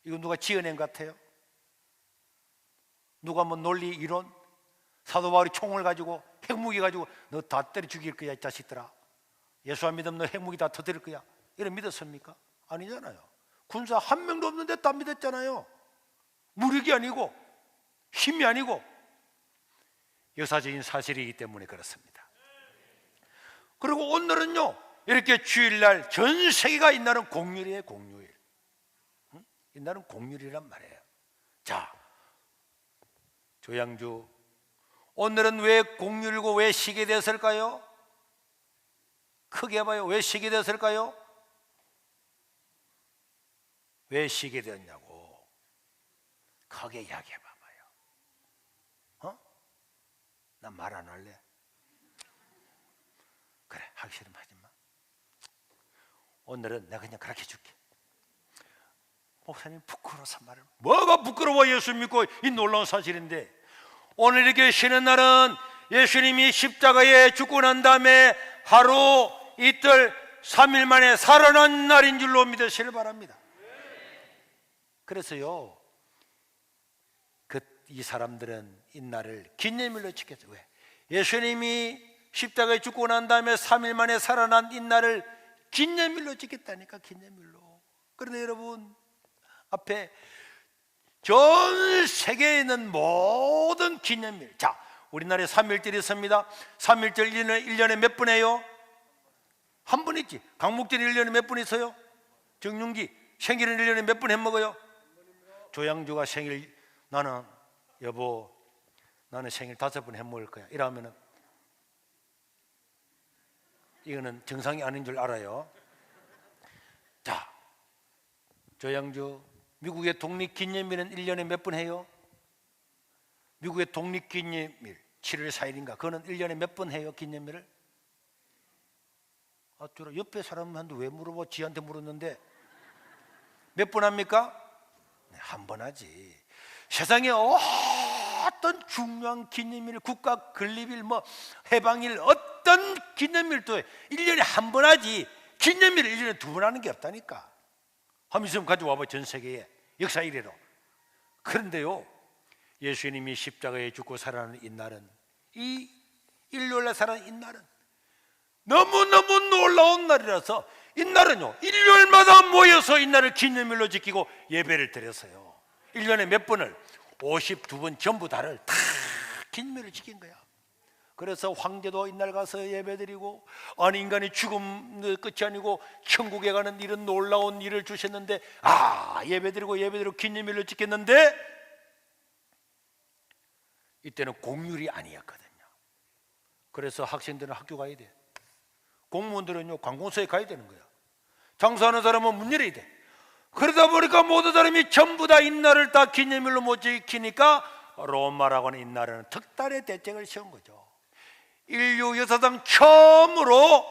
이거 누가 지어낸 것 같아요? 누가 논리 이론, 사도 바울이 총을 가지고 핵무기 가지고 너 다 때려 죽일 거야 이 자식들아, 예수 안 믿으면 너 핵무기 다 터뜨릴 거야, 이래 믿었습니까? 아니잖아요. 군사 한 명도 없는데 다 믿었잖아요. 무력이 아니고 힘이 아니고 역사적인 사실이기 때문에 그렇습니다. 그리고 오늘은요, 이렇게 주일날 전 세계가 이 날은 공휴일이에요. 공휴일. 이 날은 공휴일이란 말이에요. 자, 조양주, 오늘은 왜 공휴일이고 왜 쉬게 됐을까요? 크게 해봐요. 왜 쉬게 됐을까요? 왜 쉬게 되었냐고 크게 이야기해 봐봐요. 난 말 안 할래. 그래, 하기 싫으면 하지 마. 오늘은 내가 그냥 그렇게 해줄게. 목사님 부끄러워서 말을. 뭐가 부끄러워? 예수 믿고 이 놀라운 사실인데. 오늘 이렇게 쉬는 날은 예수님이 십자가에 죽고 난 다음에 하루, 이틀, 3일 만에 살아난 날인 줄로 믿으시길 바랍니다. 그래서요, 이 사람들은 이 날을 기념일로 지켰어요. 왜? 예수님이 십자가에 죽고 난 다음에 3일 만에 살아난 이 날을 기념일로 지켰다니까, 기념일로. 그런데 여러분, 앞에 전 세계에 있는 모든 기념일, 자, 우리나라에 3.1절이 있습니다. 3.1절 1년에 몇 번 해요? 한 번 있지. 강목절이 1년에 몇 번 있어요? 정윤기 생일은 1년에 몇 번 해먹어요? 조양주가 생일, 여보 나는 생일 5번 해먹을 거야 이러면은 이거는 정상이 아닌 줄 알아요. 자, 조양주 미국의 독립기념일은 1년에 몇 번 해요? 미국의 독립기념일 7월 4일인가 그거는 1년에 몇 번 해요? 기념일을? 아, 옆에 사람한테 왜 물어봐? 지한테 물었는데 몇 번 합니까? 네, 한 번 하지. 세상에 어떤 중요한 기념일, 국가 건립일, 해방일, 어떤 기념일도 1년에 한 번 하지 기념일을 1년에 2번 하는 게 없다니까. 한번 있으면 가져와봐. 전 세계에 역사 이래로. 그런데요, 예수님이 십자가에 죽고 살아나는 이 날은, 이 일요일에 살아나는 이 날은 너무너무 놀라운 날이라서 이 날은요, 일요일마다 모여서 이 날을 기념일로 지키고 예배를 드렸어요. 1년에 몇 번을? 52번 전부 다를 다 기념일을 지킨 거야. 그래서 황제도 이날 가서 예배드리고, 아니 인간이 죽음 끝이 아니고 천국에 가는 이런 놀라운 일을 주셨는데, 예배드리고 기념일로 지켰는데 이때는 공휴일이 아니었거든요. 그래서 학생들은 학교 가야 돼. 공무원들은요 관공서에 가야 되는 거야. 장사하는 사람은 문 열어야 돼. 그러다 보니까 모든 사람이 전부 다 이날을 다 기념일로 못 지키니까 로마라고 하는 이날은 특단의 대책을 세운 거죠. 인류 역사상 처음으로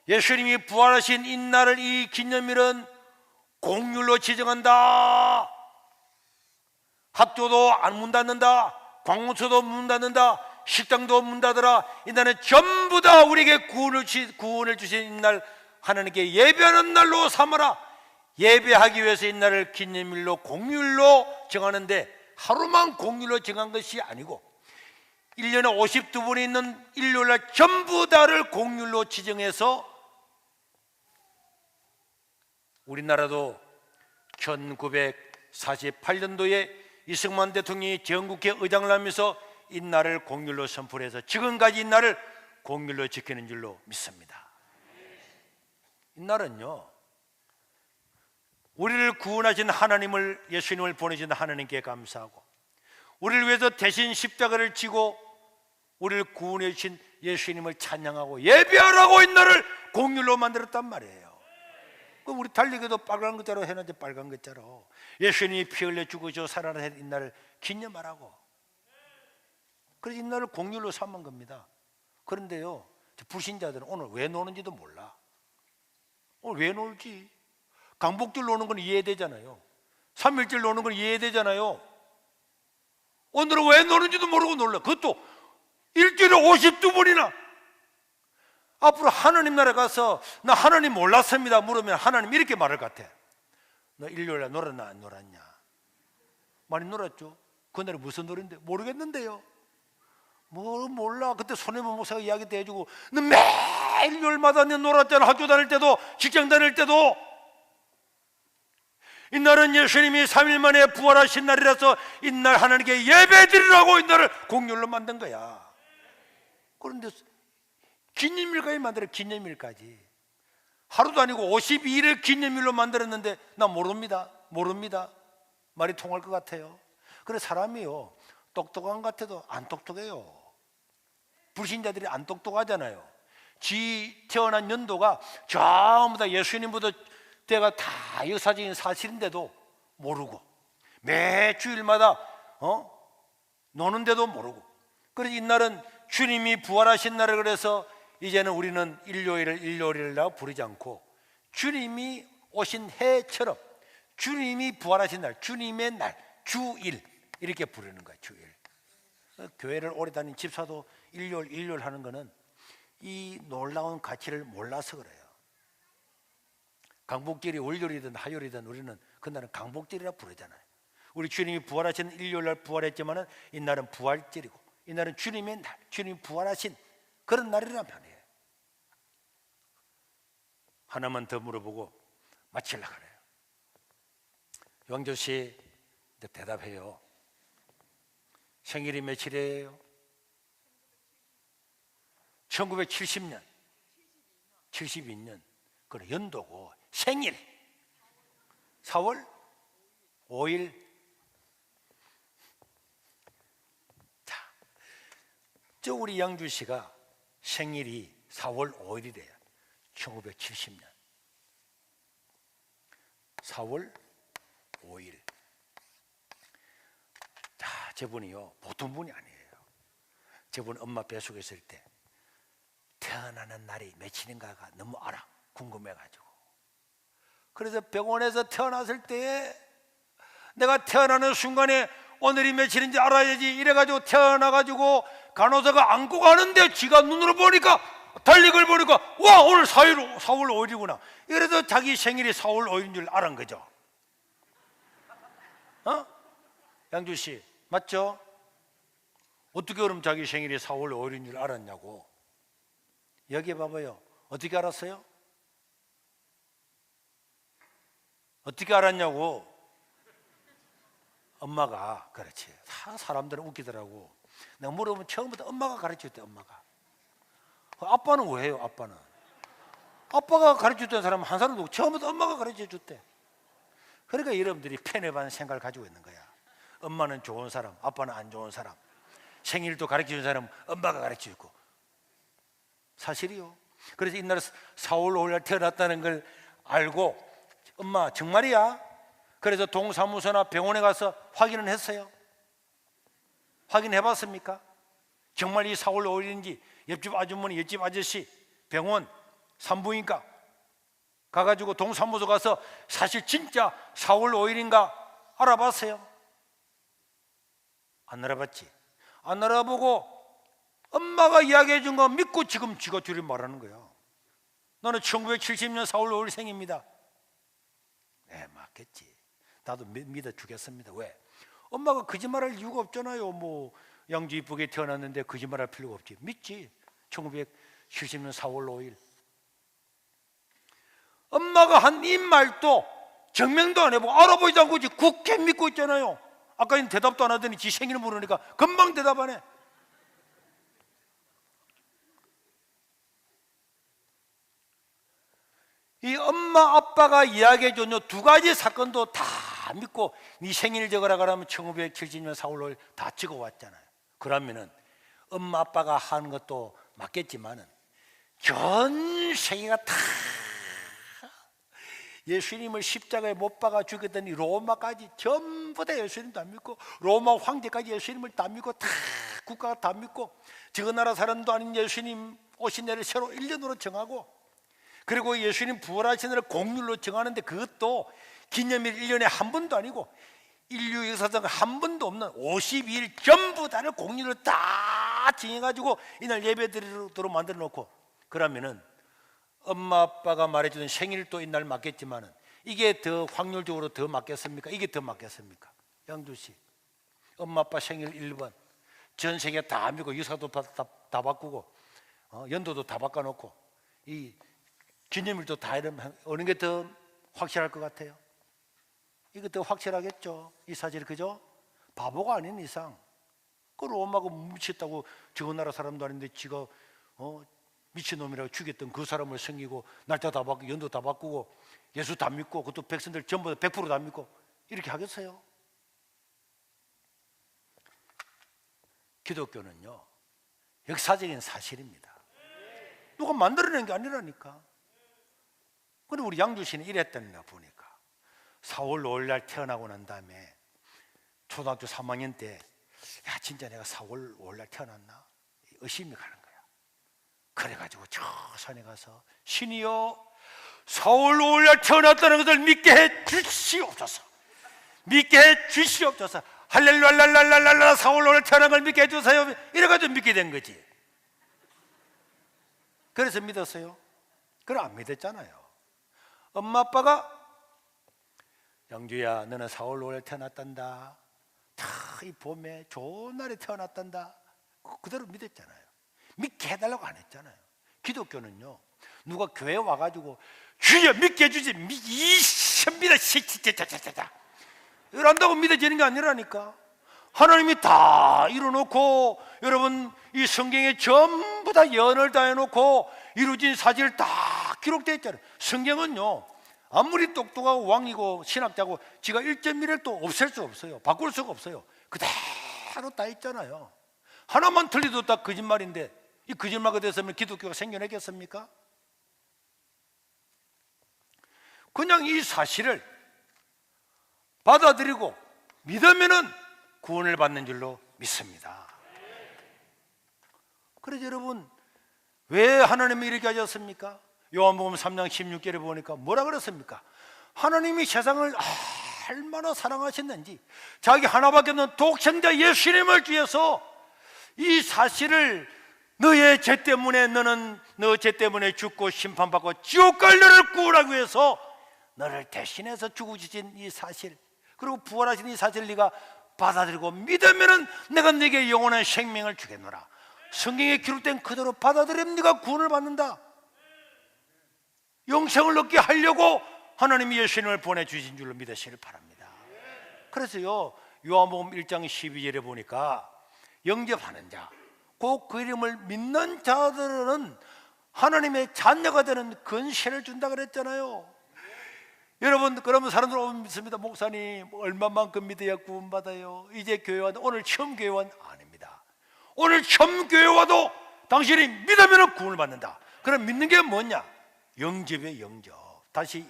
예수님이 부활하신 이날을, 이 기념일은 공휴일로 지정한다. 학교도 안 문 닫는다. 관공서도 문 닫는다. 식당도 문 닫으라. 이날은 전부 다 우리에게 구원을 주신 이날, 하나님께 예배하는 날로 삼아라. 예배하기 위해서 이날을 기념일로, 공휴일로 정하는데, 하루만 공휴일로 정한 것이 아니고 1년에 52번이 있는 일요일날 전부 다를 공휴일로 지정해서, 우리나라도 1948년도에 이승만 대통령이 전국회 의장을 하면서 이날을 공휴일로 선포해서 지금까지 이날을 공휴일로 지키는 줄로 믿습니다. 이날은요, 우리를 구원하신 하나님을, 예수님을 보내신 하나님께 감사하고, 우리를 위해서 대신 십자가를 지고 우리를 구원해 주신 예수님을 찬양하고 예배하라고 이날을 공휴일로 만들었단 말이에요. 그럼 우리 달리기도 빨간 글자로 해놨지, 빨간 글자로. 예수님이 피 흘려 죽으시고 살아나신 이날을 기념하라고. 그래서 이날을 공휴일로 삼은 겁니다. 그런데요, 불신자들은 오늘 왜 노는지도 몰라. 오늘 왜 놀지? 강복절 노는 건 이해되잖아요. 3.1절 노는 건 이해되잖아요. 오늘은 왜 노는지도 모르고 놀라. 그것도 일주일에 52번이나. 앞으로 하나님 나라 가서 나 하나님 몰랐습니다 물으면 하나님 이렇게 말할 것 같아. 너 일요일에 놀았나 안 놀았냐? 많이 놀았죠. 그날에 무슨 노래인데? 모르겠는데요. 몰라. 그때 손해본 목사가 이야기 해주고, 너 매일 일요일마다 너 놀았잖아. 학교 다닐 때도 직장 다닐 때도. 이날은 예수님이 3일 만에 부활하신 날이라서 이날 하나님께 예배드리라고 이날을 공휴일로 만든 거야. 그런데 기념일까지 만들어. 기념일까지 하루도 아니고 52일을 기념일로 만들었는데 나 모릅니다 말이 통할 것 같아요. 그래, 사람이요 똑똑한 것 같아도 안 똑똑해요. 불신자들이 안 똑똑하잖아요. 지 태어난 연도가 전부 다 예수님보다 때가 다 역사적인 사실인데도 모르고, 매 주일마다 노는데도 모르고. 그래서 이날은 주님이 부활하신 날을, 그래서 이제는 우리는 일요일을 일요일이라고 부르지 않고 주님이 오신 해처럼 주님이 부활하신 날, 주님의 날, 주일 이렇게 부르는 거예요. 주일. 교회를 오래 다닌 집사도 일요일 하는 거는 이 놀라운 가치를 몰라서 그래요. 강복절이 월요일이든 화요일이든 우리는 그날은 강복절이라 부르잖아요. 우리 주님이 부활하신 일요일날 부활했지만은 이날은 부활절이고 이날은 주님의 날, 주님이 부활하신 그런 날이란 말이에요. 하나만 더 물어보고 마치려고 그래요. 왕조씨 대답해요. 생일이 며칠이에요? 1970년 72년 그래 연도고 생일 4월 5일. 자, 저 우리 양주씨가 생일이 4월 5일이래요 1970년 4월 5일. 자, 저분이요 보통 분이 아니에요. 저분 엄마 뱃속에 있을 때 태어나는 날이 며칠인가가 너무 궁금해가지고 그래서 병원에서 태어났을 때에 내가 태어나는 순간에 오늘이 며칠인지 알아야지 이래가지고 태어나가지고 간호사가 안고 가는데 지가 눈으로 보니까 달력을 보니까 와 오늘 4월 5일이구나 이래서 자기 생일이 4월 5일인 줄 알은 거죠. 양주씨 맞죠? 어떻게 그럼 자기 생일이 4월 5일인 줄 알았냐고. 여기 봐봐요. 어떻게 알았어요? 어떻게 알았냐고. 엄마가. 그렇지. 사람들은 웃기더라고. 내가 물어보면 처음부터 엄마가 가르쳤대. 엄마가. 아빠는 왜 해요? 아빠는 아빠가 가르쳐줬던 사람은 한 사람도 없고 처음부터 엄마가 가르쳐줬대. 그러니까 여러분들이 편협한 생각을 가지고 있는 거야. 엄마는 좋은 사람, 아빠는 안 좋은 사람. 생일도 가르쳐준 사람은 엄마가 가르쳐주고. 사실이요. 그래서 이날 4월 5일 날 태어났다는 걸 알고 엄마 정말이야? 그래서 동사무소나 병원에 가서 확인을 했어요. 확인해 봤습니까? 정말 이 4월 5일인지 옆집 아주머니, 옆집 아저씨, 병원, 산부인과 가가지고 동사무소 가서 사실 진짜 4월 5일인가 알아봤어요? 안 알아봤지? 안 알아보고 엄마가 이야기해 준 거 믿고 지금 지가 줄이 말하는 거야. 나는 1970년 4월 5일 생입니다. 네, 맞겠지. 나도 믿어 주겠습니다. 왜? 엄마가 거짓말할 이유가 없잖아요. 뭐 양주 이쁘게 태어났는데 거짓말할 필요가 없지. 믿지. 1970년 4월 5일. 엄마가 한 이 말도 증명도 안 해보고 알아보지도 않고 굳게 믿고 있잖아요. 아까는 대답도 안 하더니 지 생일을 물으니까 금방 대답하네. 이 엄마 아빠가 이야기해 준 두 가지 사건도 다 믿고 네 생일 적어라 그러면 1970년 4월 5일 다 적어왔잖아요. 그러면은 엄마 아빠가 하는 것도 맞겠지만은 전 세계가 다 예수님을 십자가에 못 박아 죽였더니 로마까지 전부 다 예수님도 안 믿고 로마 황제까지 예수님을 다 믿고 다 국가가 다 믿고 저 나라 사람도 아닌 예수님 오신 날을 새로 1년으로 정하고 그리고 예수님 부활하신 날을 공휴일로 정하는데 그것도 기념일 1년에 한 번도 아니고 인류 역사상 한 번도 없는 52일 전부 다를 공휴일로 다 정해가지고 이날 예배드리도록 만들어 놓고 그러면은 엄마 아빠가 말해주는 생일도 이날 맞겠지만은 이게 더 확률적으로 더 맞겠습니까? 이게 더 맞겠습니까? 양두씨 엄마 아빠 생일 1번 전 세계 다 믿고 유사도 다 바꾸고 연도도 다 바꿔놓고 이 기념일도 다 이러면 어느 게 더 확실할 것 같아요? 이거 더 확실하겠죠. 이 사실 그죠? 바보가 아닌 이상 그 로마가 미쳤다고 저 나라 사람도 아닌데 지가 미친놈이라고 죽였던 그 사람을 섬기고 날짜 다 바꾸고 연도 다 바꾸고 예수 다 믿고 그것도 백성들 전부 100% 다 믿고 이렇게 하겠어요? 기독교는요 역사적인 사실입니다. 누가 만들어낸 게 아니라니까. 근데 우리 양주씨는 이랬다니까 보니까 4월 5일 날 태어나고 난 다음에 초등학교 3학년 때 야 진짜 내가 4월 5일 날 태어났나? 의심이 가는 거야. 그래가지고 저 산에 가서 신이여 4월 5일 날 태어났다는 것을 믿게 해 주시옵소서. 믿게 해 주시옵소서. 할렐루야랄랄랄랄라 4월 5일 태어난 걸 믿게 해주세요. 이래가지고 믿게 된 거지. 그래서 믿었어요? 그럼 안 믿었잖아요. 엄마 아빠가 영주야 너는 4월 5일 태어났단다, 다 이 봄에 좋은 날에 태어났단다, 그대로 믿었잖아요. 믿게 해달라고 안 했잖아요. 기독교는요, 누가 교회 와가지고 주여 믿게 해주지, 믿습니다 이런다고 믿어지는 게 아니라니까. 하나님이 다 이루놓고, 여러분 이 성경에 전부 다 예언을 다 해놓고 이루어진 사실을 다 기록되어 있잖아요. 성경은요, 아무리 똑똑하고 왕이고 신학자고 지가 1.1을 또 없앨 수 없어요. 바꿀 수가 없어요. 그대로 다 있잖아요. 하나만 틀려도 다 거짓말인데, 이 거짓말이 됐으면 기독교가 생겨나겠습니까? 그냥 이 사실을 받아들이고 믿으면은 구원을 받는 줄로 믿습니다. 그래서 여러분, 왜 하나님이 이렇게 하셨습니까? 요한복음 3장 16절에 보니까 뭐라 그랬습니까? 하나님이 세상을 얼마나 사랑하셨는지 자기 하나밖에 없는 독생자 예수님을 주셔서 이 사실을, 너의 죄 때문에 너는 너 죄 때문에 죽고 심판받고 지옥 갈 너를 구원하기 위해서 너를 대신해서 죽으신 이 사실, 그리고 부활하신 이 사실을 네가 받아들이고 믿으면은 내가 네게 영원한 생명을 주겠노라. 성경에 기록된 그대로 받아들이면 네가 구원을 받는다. 영생을 얻게 하려고 하나님이 예수님을 보내주신 줄로 믿으시길 바랍니다. 그래서요, 요한복음 1장 12절에 보니까 영접하는 자, 꼭 그 이름을 믿는 자들은 하나님의 자녀가 되는 권세를 준다 그랬잖아요. 여러분, 그러면 사람들 오면 믿습니다. 목사님 얼마만큼 믿어야 구원받아요? 이제 교회 와도, 오늘 처음 교회 와도 아닙니다. 오늘 처음 교회 와도 당신이 믿으면 구원을 받는다. 그럼 믿는 게 뭐냐? 영접이에요. 영접. 다시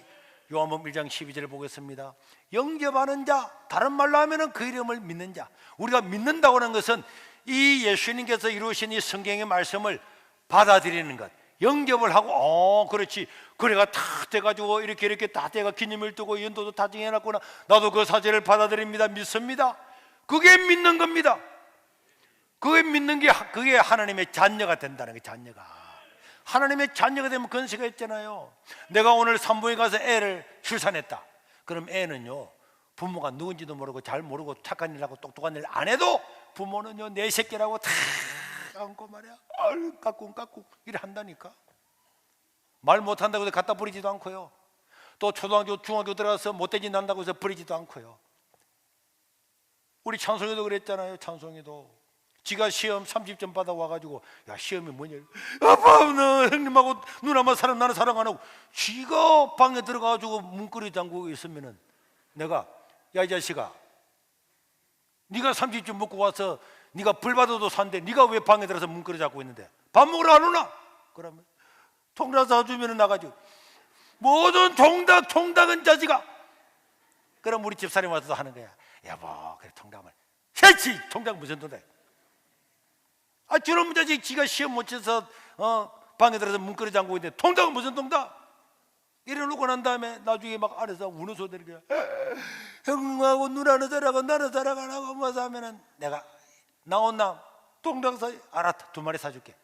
요한복음 1장 12절을 보겠습니다. 영접하는 자, 다른 말로 하면 그 이름을 믿는 자. 우리가 믿는다고 하는 것은 이 예수님께서 이루신 이 성경의 말씀을 받아들이는 것, 영접을 하고, 그렇지, 그래가 다 돼가지고 이렇게 다 돼가 기념일 두고 연도도 다 정해놨구나, 나도 그 사실을 받아들입니다, 믿습니다. 그게 믿는 겁니다. 그게 믿는 게, 그게 하나님의 자녀가 된다는 게, 자녀가. 하나님의 자녀가 되면 권세가 있잖아요. 내가 오늘 산부에 가서 애를 출산했다. 그럼 애는요, 부모가 누군지도 모르고 잘 모르고 착한 일하고 똑똑한 일 안 해도 부모는요, 내 새끼라고 다 안고 말이야, 까꿍 이래 한다니까. 말 못한다고 해서 갖다 버리지도 않고요. 또 초등학교 중학교 들어가서 못되지 난다고 해서 버리지도 않고요. 우리 찬송이도 그랬잖아요. 찬송이도 지가 시험 30점 받아 와가지고, 야 시험이 뭐냐, 아빠 너 형님하고 누나만 사랑, 나는 사랑 안 하고, 지가 방에 들어가가지고 문고리 잠그고 있으면은 내가, 야 이 자식아, 네가 30점 먹고 와서 네가 불 받아도 산대, 네가 왜 방에 들어서 문고리 잡고 있는데 밥 먹으러 안 오나? 그러면 통닭 사주면 나가지고, 모든 통닭은 자식아. 그럼 우리 집사람이 와서 하는 거야. 여보, 그래 통닭을 새치, 통닭 무슨 통닭? 저놈 자식 지가 시험 못 쳐서 방에 들어서 문고리 잠그고 있는데 통닭은 무슨 통닭? 이래놓고 난 다음에 나중에 막 안에서 우는 소리 들게, 형하고 누나는 살아가 나는 살아가 안 하고 뭐 하면은 내가 나온나 통닭 사, 알았다, 2마리 사줄게.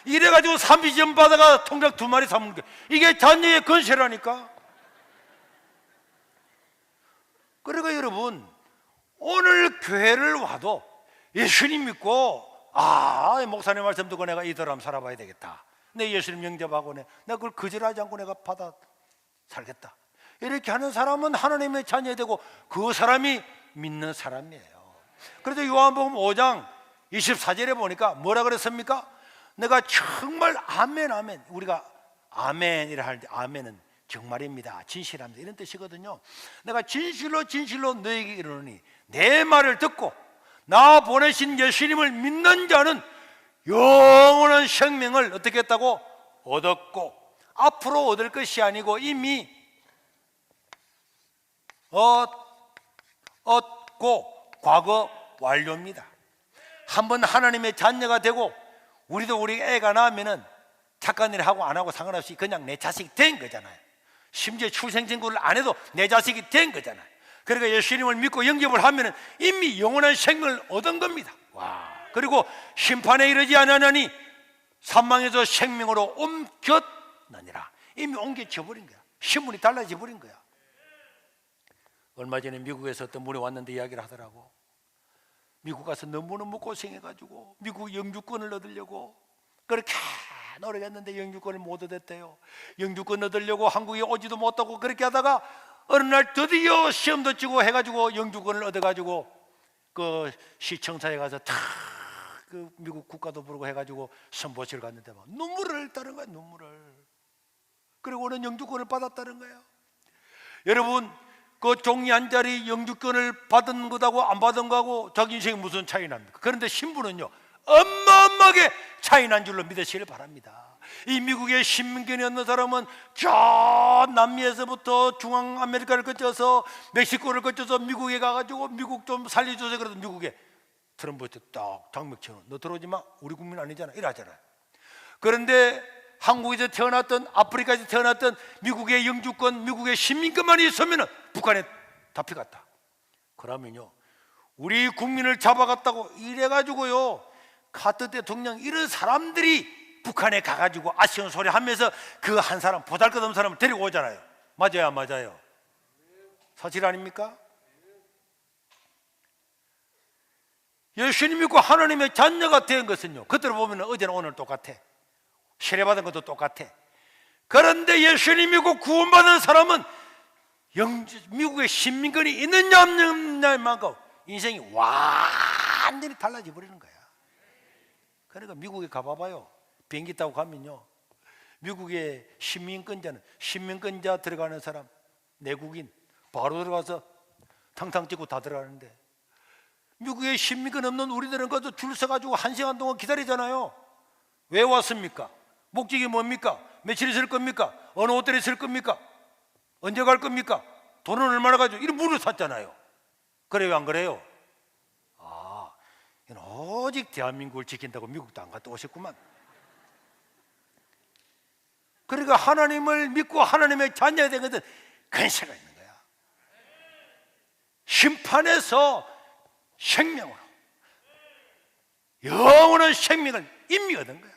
이래가지고 30점 받아가 통닭 2마리 사먹는 게, 이게 자녀의 권세라니까. 그러니까 여러분, 오늘 교회를 와도 예수님 믿고, 목사님 말씀 듣고 내가 이대로 한번 살아봐야 되겠다, 내 예수님 영접하고 내가 그걸 거절하지 않고 내가 받아 살겠다, 이렇게 하는 사람은 하나님의 자녀 되고 그 사람이 믿는 사람이에요. 그래서 요한복음 5장 24절에 보니까 뭐라 그랬습니까? 내가 정말 아멘, 우리가 아멘이라 할 때 아멘은 정말입니다, 진실합니다, 이런 뜻이거든요. 내가 진실로 너에게 이르노니 내 말을 듣고 나 보내신 예수님을 믿는 자는 영원한 생명을 어떻게 했다고? 얻었고, 앞으로 얻을 것이 아니고 이미 얻고 과거 완료입니다. 한번 하나님의 자녀가 되고, 우리도 우리 애가 낳으면은 착한 일 하고 안 하고 상관없이 그냥 내 자식이 된 거잖아요. 심지어 출생신고를 안 해도 내 자식이 된 거잖아요. 그러니까 예수님을 믿고 영접을 하면은 이미 영원한 생명을 얻은 겁니다. 와. 그리고 심판에 이르지 않으니 사망에서 생명으로 옮겼느니라. 이미 옮겨져 버린 거야. 신분이 달라져 버린 거야. 얼마 전에 미국에서 어떤 분이 왔는데 이야기를 하더라고. 미국 가서 너무너무 고생해가지고 미국 영주권을 얻으려고 그렇게 노력했는데 영주권을 못 얻었대요. 영주권 얻으려고 한국에 오지도 못하고 그렇게 하다가 어느 날 드디어 시험도 치고 해가지고 영주권을 얻어가지고 그 시청사에 가서 탁 그 미국 국가도 부르고 해가지고 선보시를 갔는데 막 눈물을 흘렸다는 거야. 눈물을. 그리고는 영주권을 받았다는 거예요. 여러분, 그 종이 한 자리 영주권을 받은 것하고 안 받은 거하고 자기 인생에 무슨 차이 납니까? 그런데 신분은요 어마어마하게 차이 난 줄로 믿으시길 바랍니다. 이 미국의 신민권이 없는 사람은 저 남미에서부터 중앙아메리카를 거쳐서 멕시코를 거쳐서 미국에 가가지고 미국 좀 살려줘서 그래도 미국에 트럼프한테 딱 장벽 쳐놓은, 너 들어오지 마, 우리 국민 아니잖아, 이러잖아요. 그런데 한국에서 태어났던, 아프리카에서 태어났던 미국의 영주권, 미국의 신민권만 있으면 북한에 잡혀갔다. 그러면요 우리 국민을 잡아갔다고 이래가지고요 카트 대통령 이런 사람들이 북한에 가가지고 아쉬운 소리 하면서 그 한 사람, 보잘것없는 사람을 데리고 오잖아요. 맞아요, 안 맞아요? 사실 아닙니까? 예수님 믿고 하나님의 자녀가 된 것은요 그들을 보면 어제나 오늘 똑같아. 세례받은 것도 똑같아. 그런데 예수님 믿고 구원받은 사람은 미국의 신민권이 있느냐 없느냐에 만큼 인생이 완전히 달라져 버리는 거야. 그러니까 미국에 가봐봐요. 비행기 타고 가면요 미국의 신민권자는, 신민권자 들어가는 사람, 내국인 바로 들어가서 탕탕 찍고 다 들어가는데 미국에 신민권 없는 우리들은 그저 줄 서가지고 1시간 동안 기다리잖아요. 왜 왔습니까? 목적이 뭡니까? 며칠 있을 겁니까? 어느 호텔에 있을 겁니까? 언제 갈 겁니까? 돈은 얼마나 가지고 이런 물을 샀잖아요. 그래요, 안 그래요? 아, 이건 오직 대한민국을 지킨다고 미국도 안 갔다 오셨구만. 그러니까 하나님을 믿고 하나님의 자녀가 된 것은 근세가 있는 거야. 심판에서 생명으로 영원한 생명을 이미 얻은 거야.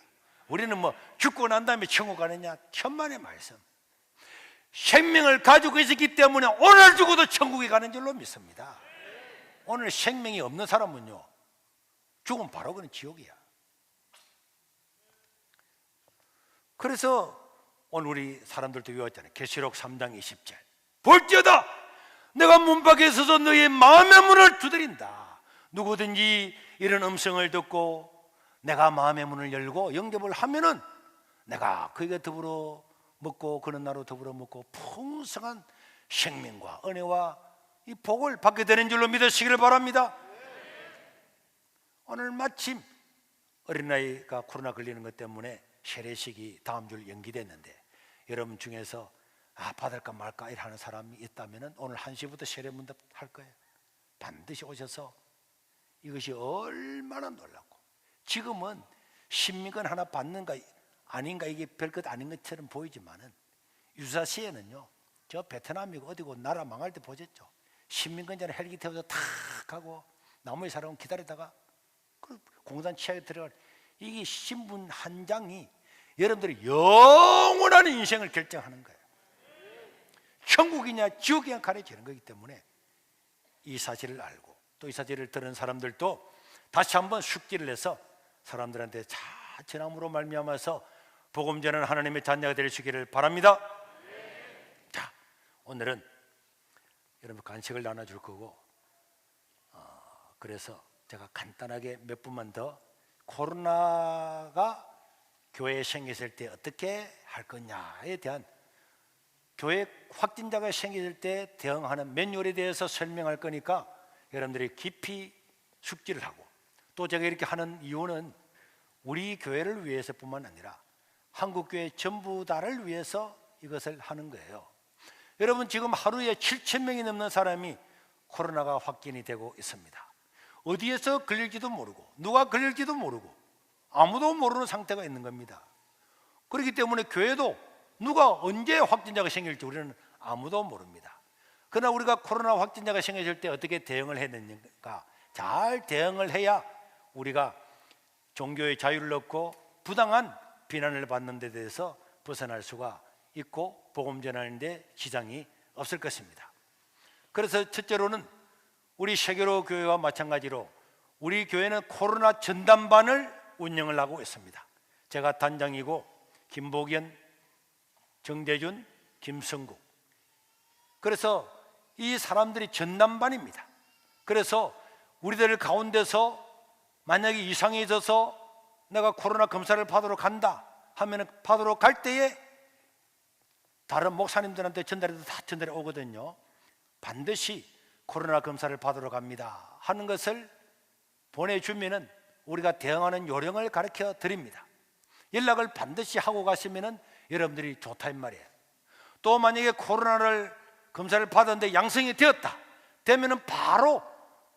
우리는 뭐 죽고 난 다음에 천국 가느냐, 천만의 말씀. 생명을 가지고 있었기 때문에 오늘 죽어도 천국에 가는 줄로 믿습니다. 오늘 생명이 없는 사람은요 죽으면 바로 그는 지옥이야. 그래서 오늘 우리 사람들도 외웠잖아요. 계시록 3장 20절 볼지어다 내가 문 밖에 서서 너의 마음의 문을 두드린다. 누구든지 이런 음성을 듣고 내가 마음의 문을 열고 영접을 하면은 내가 그에게 더불어 먹고 그는 나로 더불어 먹고 풍성한 생명과 은혜와 이 복을 받게 되는 줄로 믿으시기를 바랍니다. 오늘 마침 어린아이가 코로나 걸리는 것 때문에 세례식이 다음 주 연기됐는데 여러분 중에서 받을까 말까 하는 사람이 있다면 오늘 1시부터 세례 문답 할 거예요. 반드시 오셔서 이것이 얼마나 놀랍고, 지금은 신민권 하나 받는가 아닌가 이게 별것 아닌 것처럼 보이지만은 유사시에는요 저 베트남이고 어디고 나라 망할 때 보셨죠? 신민권자는 헬기 태워서 탁 하고 나머지 사람은 기다리다가 그 공산 치하에 들어갈, 이게 신분 한 장이 여러분들의 영원한 인생을 결정하는 거예요. 천국이냐 지옥이냐 가려지는 거기 때문에 이 사실을 알고 또 이 사실을 들은 사람들도 다시 한번 숙지를 해서 사람들한테 전함으로 말미암아서 복음 전하는 하나님의 자녀가 되시기를 바랍니다. 자, 오늘은 여러분 간식을 나눠줄 거고 그래서 제가 간단하게 몇 분만 더 코로나가 교회에 생겼을 때 어떻게 할 거냐에 대한, 교회 확진자가 생겼을 때 대응하는 매뉴얼에 대해서 설명할 거니까 여러분들이 깊이 숙지를 하고, 또 제가 이렇게 하는 이유는 우리 교회를 위해서뿐만 아니라 한국교회 전부 다를 위해서 이것을 하는 거예요. 여러분 지금 하루에 7,000명이 넘는 사람이 코로나가 확진이 되고 있습니다. 어디에서 걸릴지도 모르고 누가 걸릴지도 모르고 아무도 모르는 상태가 있는 겁니다. 그렇기 때문에 교회도 누가 언제 확진자가 생길지 우리는 아무도 모릅니다. 그러나 우리가 코로나 확진자가 생겼을 때 어떻게 대응을 해야 되는가, 잘 대응을 해야 우리가 종교의 자유를 얻고 부당한 비난을 받는 데 대해서 벗어날 수가 있고 복음 전하는데 지장이 없을 것입니다. 그래서 첫째로는 우리 세계로 교회와 마찬가지로 우리 교회는 코로나 전담반을 운영을 하고 있습니다. 제가 단장이고 김복연, 정대준, 김성국, 그래서 이 사람들이 전담반입니다. 그래서 우리들 가운데서 만약에 이상이 있어서 내가 코로나 검사를 받으러 간다 하면 받으러 갈 때에 다른 목사님들한테 전달해도 다 전달해 오거든요. 반드시 코로나 검사를 받으러 갑니다 하는 것을 보내주면은 우리가 대응하는 요령을 가르쳐 드립니다. 연락을 반드시 하고 가시면은 여러분들이 좋다 이 말이에요. 또 만약에 코로나를 검사를 받았는데 양성이 되면은 바로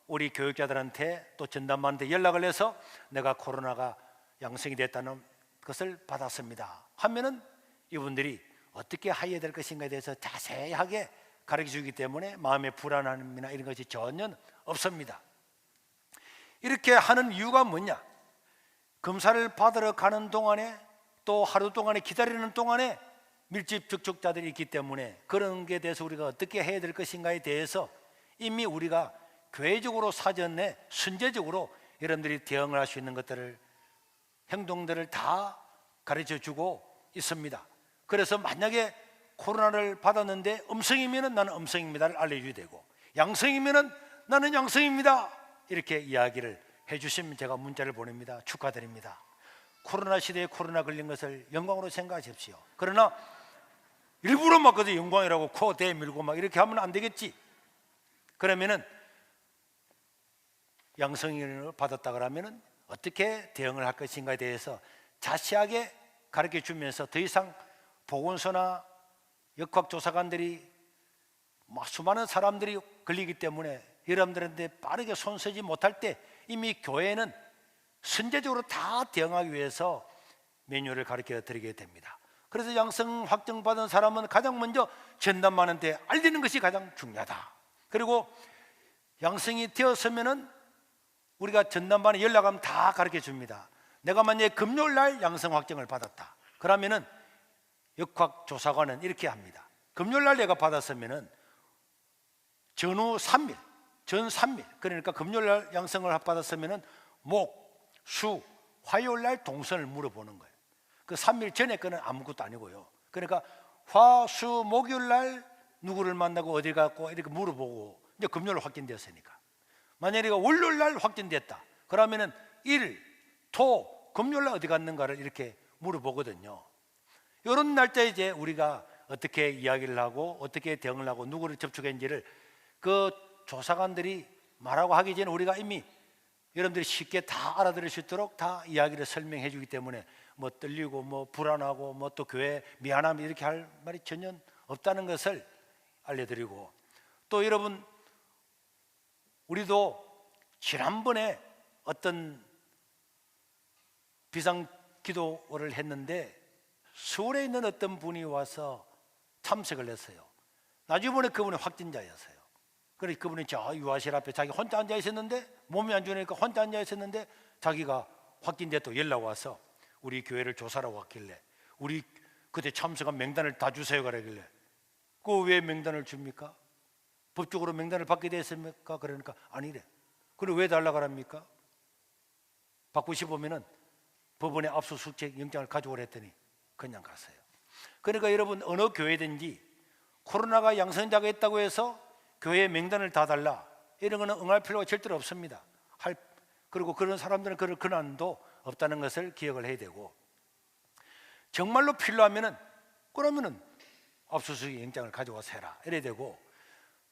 우리 교육자들한테 또 전담반한테 연락을 해서 내가 코로나가 양성이 됐다는 것을 받았습니다 하면은 이분들이 어떻게 해야 될 것인가에 대해서 자세하게 가르쳐 주기 때문에 마음의 불안함이나 이런 것이 전혀 없습니다. 이렇게 하는 이유가 뭐냐? 검사를 받으러 가는 동안에 또 하루 동안에 기다리는 동안에 밀집 접촉자들이 있기 때문에 그런 게 대해서 우리가 어떻게 해야 될 것인가에 대해서 이미 우리가 교회적으로 사전에 순제적으로 여러분들이 대응을 할 수 있는 것들을, 행동들을 다 가르쳐 주고 있습니다. 그래서 만약에 코로나를 받았는데 음성이면 나는 음성입니다를 알려줘야 되고, 양성이면 나는 양성입니다 이렇게 이야기를 해주시면 제가 문자를 보냅니다. 축하드립니다. 코로나 시대에 코로나 걸린 것을 영광으로 생각하십시오. 그러나 일부러 막 그저 영광이라고 코 대밀고 막 이렇게 하면 안 되겠지. 그러면은 양성을 받았다 그러면은 어떻게 대응을 할 것인가에 대해서 자세하게 가르쳐 주면서 더 이상 보건소나 역학조사관들이 수많은 사람들이 걸리기 때문에 여러분들한테 빠르게 손서지 못할 때 이미 교회는 선제적으로 다 대응하기 위해서 메뉴를 가르쳐 드리게 됩니다. 그래서 양성 확정받은 사람은 가장 먼저 전담반한테 알리는 것이 가장 중요하다. 그리고 양성이 되었으면은 우리가 전담반에 연락하면 다 가르쳐 줍니다. 내가 만약에 금요일 날 양성 확정을 받았다 그러면은 역학조사관은 이렇게 합니다. 금요일 날 내가 받았으면은 전후 3일, 전 3일, 그러니까 금요일 날 양성을 받았으면은 목, 수, 화요일 날 동선을 물어보는 거예요. 그 3일 전에 거는 아무것도 아니고요. 그러니까 화, 수, 목요일 날 누구를 만나고 어디 갔고 이렇게 물어보고, 이제 금요일 확진되었으니까. 만약에 월요일 날 확진됐다 그러면은 일, 토, 금요일 날 어디 갔는가를 이렇게 물어보거든요. 이런 날짜에 이제 우리가 어떻게 이야기를 하고 어떻게 대응을 하고 누구를 접촉했는지를 그 조사관들이 말하고 하기 전에 우리가 이미 여러분들이 쉽게 다 알아들을 수 있도록 다 이야기를 설명해 주기 때문에 뭐 떨리고 뭐 불안하고 뭐 또 교회 미안함 이렇게 할 말이 전혀 없다는 것을 알려드리고, 또 여러분 우리도 지난번에 어떤 비상기도를 했는데 서울에 있는 어떤 분이 와서 참석을 했어요. 나중에 보니 그분이 확진자였어요. 그래서 그분이 저 유아실 앞에 자기 혼자 앉아 있었는데 몸이 안 좋으니까 혼자 앉아 있었는데 자기가 확진됐다고 연락 와서 우리 교회를 조사하러 왔길래 우리 그때 참석한 명단을 다 주세요 그러길래 그 왜 명단을 줍니까? 법적으로 명단을 받게 됐습니까? 그러니까 아니래. 그럼 왜 달라고 합니까? 받고 싶으면은 법원에 압수수색 영장을 가져오라 했더니 그냥 갔어요. 그러니까 여러분 어느 교회든지 코로나가 양성자가 있다고 해서 교회 명단을 다 달라 이런 거는 응할 필요가 절대로 없습니다. 그리고 그런 사람들은 그런 근한도 없다는 것을 기억을 해야 되고, 정말로 필요하면은 그러면은 압수수색 영장을 가져와서 해라 이래야 되고,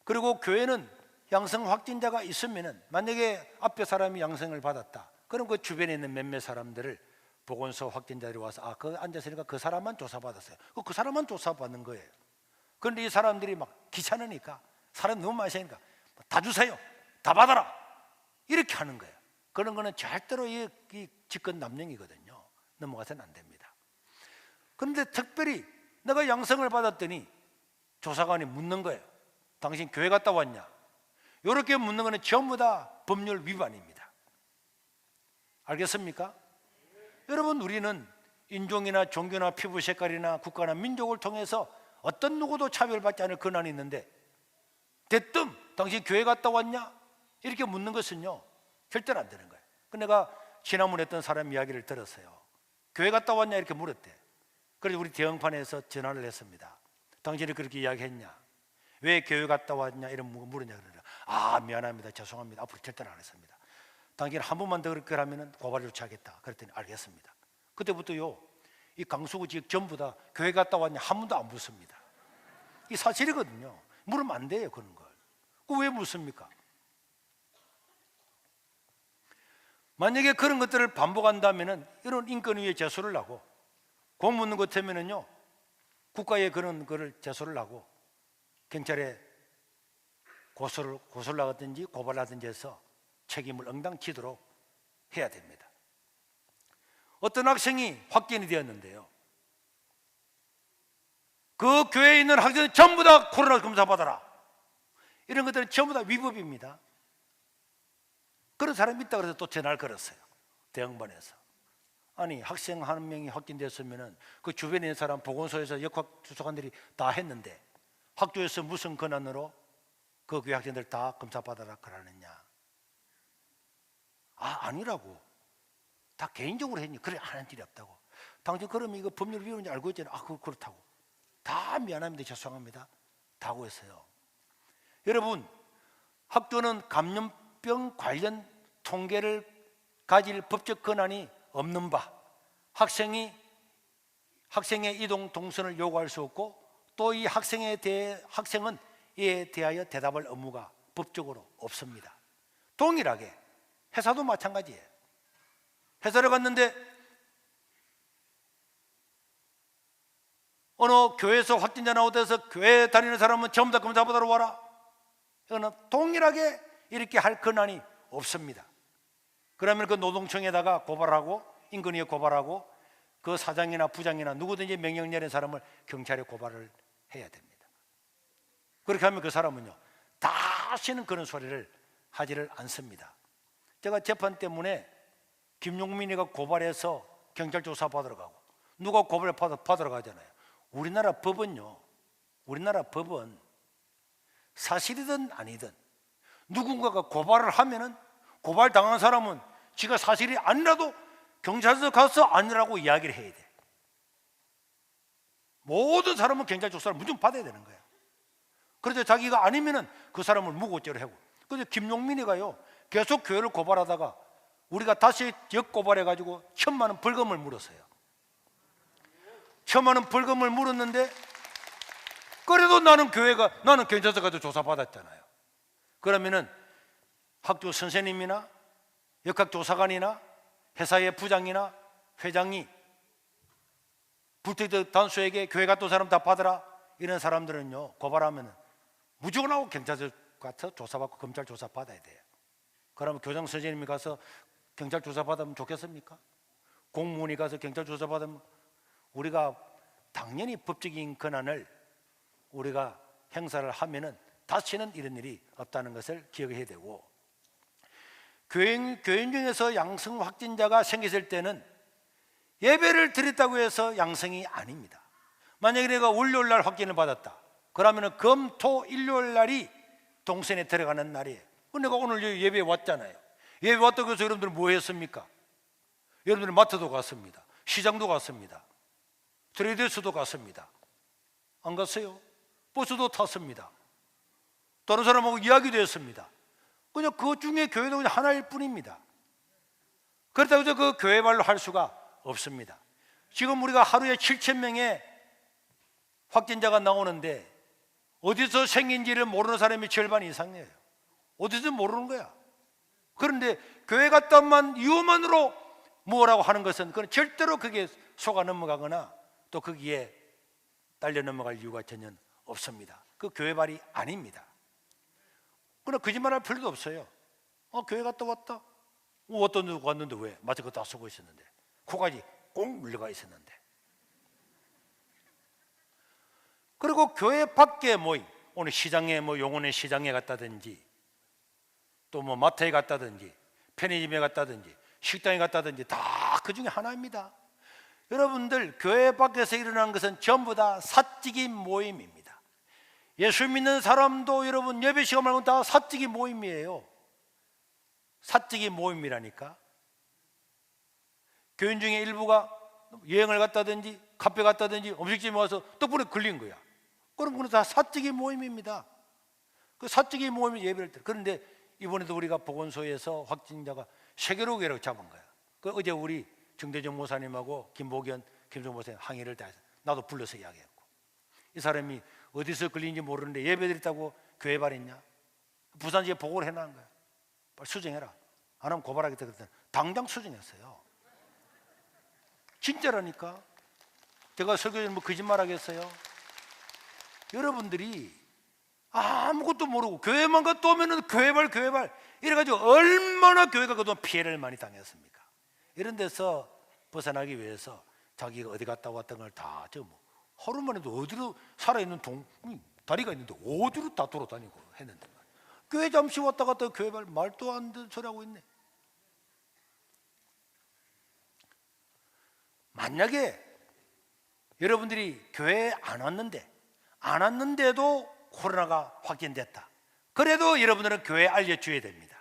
그리고 교회는 양성 확진자가 있으면은 만약에 앞에 사람이 양성을 받았다 그럼 그 주변에 있는 몇몇 사람들을 보건소 확진자들이 와서 그 앉았으니까 그 사람만 조사받았어요. 그 사람만 조사받는 거예요. 그런데 이 사람들이 막 귀찮으니까 사람 너무 많이 생기니까 다 주세요, 다 받아라 이렇게 하는 거예요. 그런 거는 절대로 이 직권남용이거든요. 넘어가서는 안 됩니다. 그런데 특별히 내가 양성을 받았더니 조사관이 묻는 거예요. 당신 교회 갔다 왔냐? 이렇게 묻는 거는 전부 다 법률 위반입니다. 알겠습니까? 여러분 우리는 인종이나 종교나 피부 색깔이나 국가나 민족을 통해서 어떤 누구도 차별받지 않을 권한이 있는데 대뜸 당신 교회 갔다 왔냐? 이렇게 묻는 것은요 절대로 안 되는 거예요. 내가 지난번에 했던 사람 이야기를 들었어요. 교회 갔다 왔냐 이렇게 물었대. 그래서 우리 대형판에서 전화를 했습니다. 당신이 그렇게 이야기했냐? 왜 교회 갔다 왔냐? 이런 물었냐? 그러더라. 아, 미안합니다. 죄송합니다. 앞으로 절대로 안 했습니다. 당신 한 번만 더 그렇게 하면 고발 요청하겠다. 그랬더니 알겠습니다. 그때부터요 이 강수구 지역 전부 다 교회 갔다 왔냐 한 번도 안 묻습니다. 이 사실이거든요. 물으면 안 돼요 그런 걸. 그 왜 묻습니까? 만약에 그런 것들을 반복한다면은 이런 인권위에 제소를 하고 공 묻는 것 때문에는요 국가에 그런 거를 제소를 하고 경찰에 고소를 하든지 고발하든지 해서 책임을 응당 지도록 해야 됩니다. 어떤 학생이 확진이 되었는데요 그 교회에 있는 학생들 전부 다 코로나 검사 받아라 이런 것들은 전부 다 위법입니다. 그런 사람이 있다 그래서 또 전화를 걸었어요. 대형반에서. 아니 학생 한 명이 확진됐으면 그 주변에 있는 사람 보건소에서 역학수사관들이 다 했는데 학교에서 무슨 권한으로 그 교회 학생들 다 검사 받아라 그러느냐? 아, 아니라고. 다 개인적으로 했니? 그래, 하는 일이 없다고. 당신 그러면 이거 법률 위반인지 알고 있잖아요. 아, 그렇다고. 다 미안합니다. 죄송합니다. 다고 했어요. 여러분, 학교는 감염병 관련 통계를 가질 법적 권한이 없는 바, 학생의 이동 동선을 요구할 수 없고 또 이 학생은 이에 대하여 대답할 의무가 법적으로 없습니다. 동일하게 회사도 마찬가지예요. 회사를 갔는데 어느 교회에서 확진자 나오대서 교회 다니는 사람은 전부 다 검사 받으러 와라. 이거는 동일하게 이렇게 할 권한이 없습니다. 그러면 그 노동청에다가 고발하고 인권위에 고발하고 그 사장이나 부장이나 누구든지 명령 내린 사람을 경찰에 고발을 해야 됩니다. 그렇게 하면 그 사람은요 다시는 그런 소리를 하지를 않습니다. 제가 재판 때문에 김용민이가 고발해서 경찰 조사 받으러 가고 누가 고발 받으러 가잖아요. 우리나라 법은 사실이든 아니든 누군가가 고발을 하면은 고발 당한 사람은 지가 사실이 아니라도 경찰서 가서 아니라고 이야기를 해야 돼. 모든 사람은 경찰 조사를 무조건 받아야 되는 거예요. 그래서 자기가 아니면은 그 사람을 무고죄로 하고. 그런데 김용민이가요 계속 교회를 고발하다가 우리가 다시 역고발해 가지고 1,000만 원 벌금을 물었어요. 1,000만 원 벌금을 물었는데 그래도 나는 경찰서 가서 조사받았잖아요. 그러면은 학교 선생님이나 역학조사관이나 회사의 부장이나 회장이 불특정 단수에게 교회 갔던 사람 다 받아라 이런 사람들은요 고발하면 무조건 하고 경찰서 가서 조사받고 검찰 조사 받아야 돼요. 그러면 교장 선생님이 가서 경찰 조사 받으면 좋겠습니까? 공무원이 가서 경찰 조사 받으면 우리가 당연히 법적인 권한을 우리가 행사를 하면은 다시는 이런 일이 없다는 것을 기억해야 되고, 교인 중에서 양성 확진자가 생겼을 때는 예배를 드렸다고 해서 양성이 아닙니다. 만약에 내가 월요일 날 확진을 받았다 그러면 금, 토, 일요일 날이 동선에 들어가는 날이에요. 내가 오늘 예배에 왔잖아요. 예배 왔다고 해서 여러분들 뭐 했습니까? 여러분들 마트도 갔습니다. 시장도 갔습니다. 트레이더스도 갔습니다. 안 갔어요? 버스도 탔습니다. 다른 사람하고 이야기도 했습니다. 그냥 그 중에 교회도 그냥 하나일 뿐입니다. 그렇다고 해서 그 교회 말로 할 수가 없습니다. 지금 우리가 하루에 7,000명의 확진자가 나오는데 어디서 생긴지를 모르는 사람이 절반 이상이에요. 어디서 모르는 거야. 그런데 교회 갔다만 이유만으로 뭐라고 하는 것은 그건 절대로 그게 속아 넘어가거나 또 거기에 딸려 넘어갈 이유가 전혀 없습니다. 그 교회 말이 아닙니다. 그러나 거짓말할 필요도 없어요. 교회 갔다 왔다. 어떤 누구 왔는데 왜? 마스크 다 쓰고 있었는데 코까지 꼭 물려가 있었는데. 그리고 교회 밖에 오늘 시장에 용원의 시장에 갔다든지 또 마트에 갔다든지 편의점에 갔다든지 식당에 갔다든지 다 그 중에 하나입니다. 여러분들 교회 밖에서 일어나는 것은 전부 다 사적인 모임입니다. 예수 믿는 사람도 여러분 예배 시간 말고는 다 사적인 모임이에요. 사적인 모임이라니까. 교인 중에 일부가 여행을 갔다든지 카페 갔다든지 음식점에 와서 떡분에 걸린 거야. 그럼 그건 다 사적인 모임입니다. 그 사적인 모임이 예배를 드려. 그런데 이번에도 우리가 보건소에서 확진자가 세계로계라고 잡은 거야. 그 어제 우리 정대정 목사님하고 김보견, 김종 목사님 항의를 다 해서 나도 불러서 이야기했고, 이 사람이 어디서 걸린지 모르는데 예배 드렸다고 교회 발했냐? 부산지에 보고를 해놓은 거야. 빨리 수정해라. 안 하면 고발하겠다 그랬더니 당장 수정했어요. 진짜라니까. 제가 설교에 뭐 거짓말 하겠어요? 여러분들이 아무것도 모르고 교회만 갔다 오면은 교회발 이래가지고 얼마나 교회가 그동안 피해를 많이 당했습니까? 이런 데서 벗어나기 위해서 자기가 어디 갔다 왔던 걸 다 뭐 하루만 해도 어디로 살아있는 다리가 있는데 어디로 다 돌아다니고 했는데 교회 잠시 왔다 갔다 교회발 말도 안 되는 소리 하고 있네. 만약에 여러분들이 교회에 안 왔는데도 코로나가 확진됐다. 그래도 여러분들은 교회에 알려줘야 됩니다.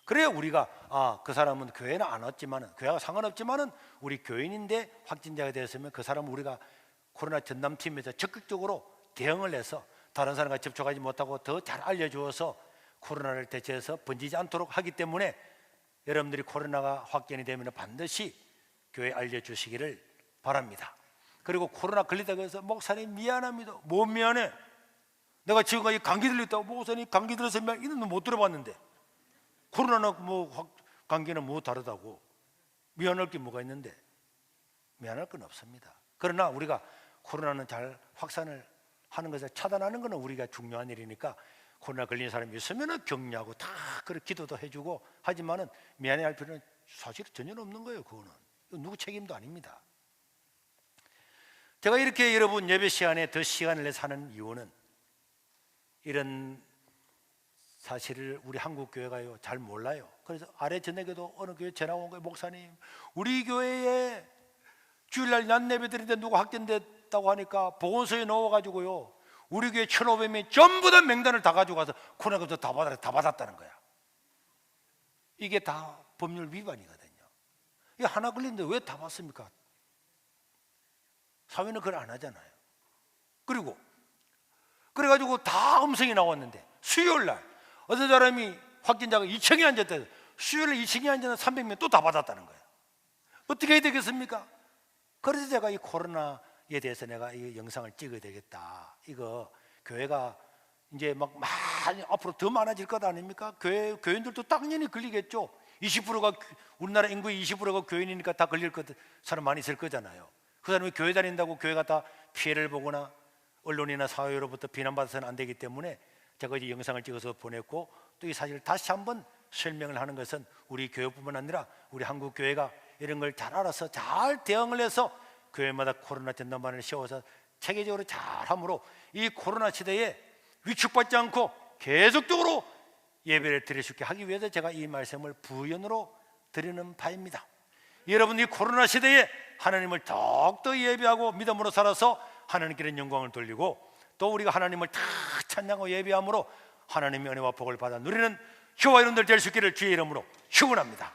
그래야 우리가 그 사람은 교회는 안 왔지만은, 교회와 상관없지만은 우리 교인인데 확진자가 되었으면 그 사람은 우리가 코로나 전담팀에서 적극적으로 대응을 해서 다른 사람과 접촉하지 못하고 더 잘 알려주어서 코로나를 대체해서 번지지 않도록 하기 때문에 여러분들이 코로나가 확진이 되면 반드시 교회에 알려주시기를 바랍니다. 그리고 코로나 걸리다고 해서 목사님 미안합니다. 뭐 미안해? 내가 지금까지 감기 들렸다고 목사님 감기 들어서 이런 거 못 들어봤는데 코로나나 감기는 뭐 다르다고 미안할 게 뭐가 있는데? 미안할 건 없습니다. 그러나 우리가 코로나는 잘 확산을 하는 것을 차단하는 것은 우리가 중요한 일이니까 코로나 걸린 사람이 있으면 격려하고 다 그렇게 기도도 해주고 하지만은 미안해할 필요는 사실 전혀 없는 거예요. 그거는 누구 책임도 아닙니다. 제가 이렇게 여러분 예배 시간에 더 시간을 내서 하는 이유는 이런 사실을 우리 한국 교회가요 잘 몰라요. 그래서 아래 전에도 어느 교회 전화 온 거예요. 목사님, 우리 교회에 주일날 낮 예배 드리는데 누가 확진됐다고 하니까 보건소에 넣어가지고요 우리 교회 1,500명이 전부 다 명단을 다 가지고 가서 코로나가 다 받았다는 거야. 이게 다 법률 위반이거든요. 이게 하나 걸리는데 왜 다 받습니까? 사회는 그걸 안 하잖아요. 그리고 그래가지고 다 음성이 나왔는데 수요일날 어떤 사람이 확진자가 2층에 앉았다. 수요일날 2층에 앉아서 300명 또 다 받았다는 거예요. 어떻게 해야 되겠습니까? 그래서 제가 이 코로나에 대해서 내가 이 영상을 찍어야 되겠다. 이거 교회가 이제 막 많이 앞으로 더 많아질 것 아닙니까? 교인들도 당연히 걸리겠죠. 20%가 우리나라 인구의 20%가 교인이니까 다 걸릴 사람 많이 있을 거잖아요. 그 사람이 교회 다닌다고 교회가 다 피해를 보거나 언론이나 사회로부터 비난받아서는 안 되기 때문에 제가 이 영상을 찍어서 보냈고, 또 이 사실을 다시 한번 설명을 하는 것은 우리 교회뿐만 아니라 우리 한국 교회가 이런 걸 잘 알아서 잘 대응을 해서 교회마다 코로나 전담반을 세워서 체계적으로 잘함으로 이 코로나 시대에 위축받지 않고 계속적으로 예배를 드릴 수 있게 하기 위해서 제가 이 말씀을 부연으로 드리는 바입니다. 여러분, 이 코로나 시대에 하나님을 더욱더 예배하고 믿음으로 살아서 하나님께 영광을 돌리고 또 우리가 하나님을 다 찬양하고 예배함으로 하나님의 은혜와 복을 받아 누리는 저와 여러분들 될 수 있기를 주의 이름으로 축원합니다.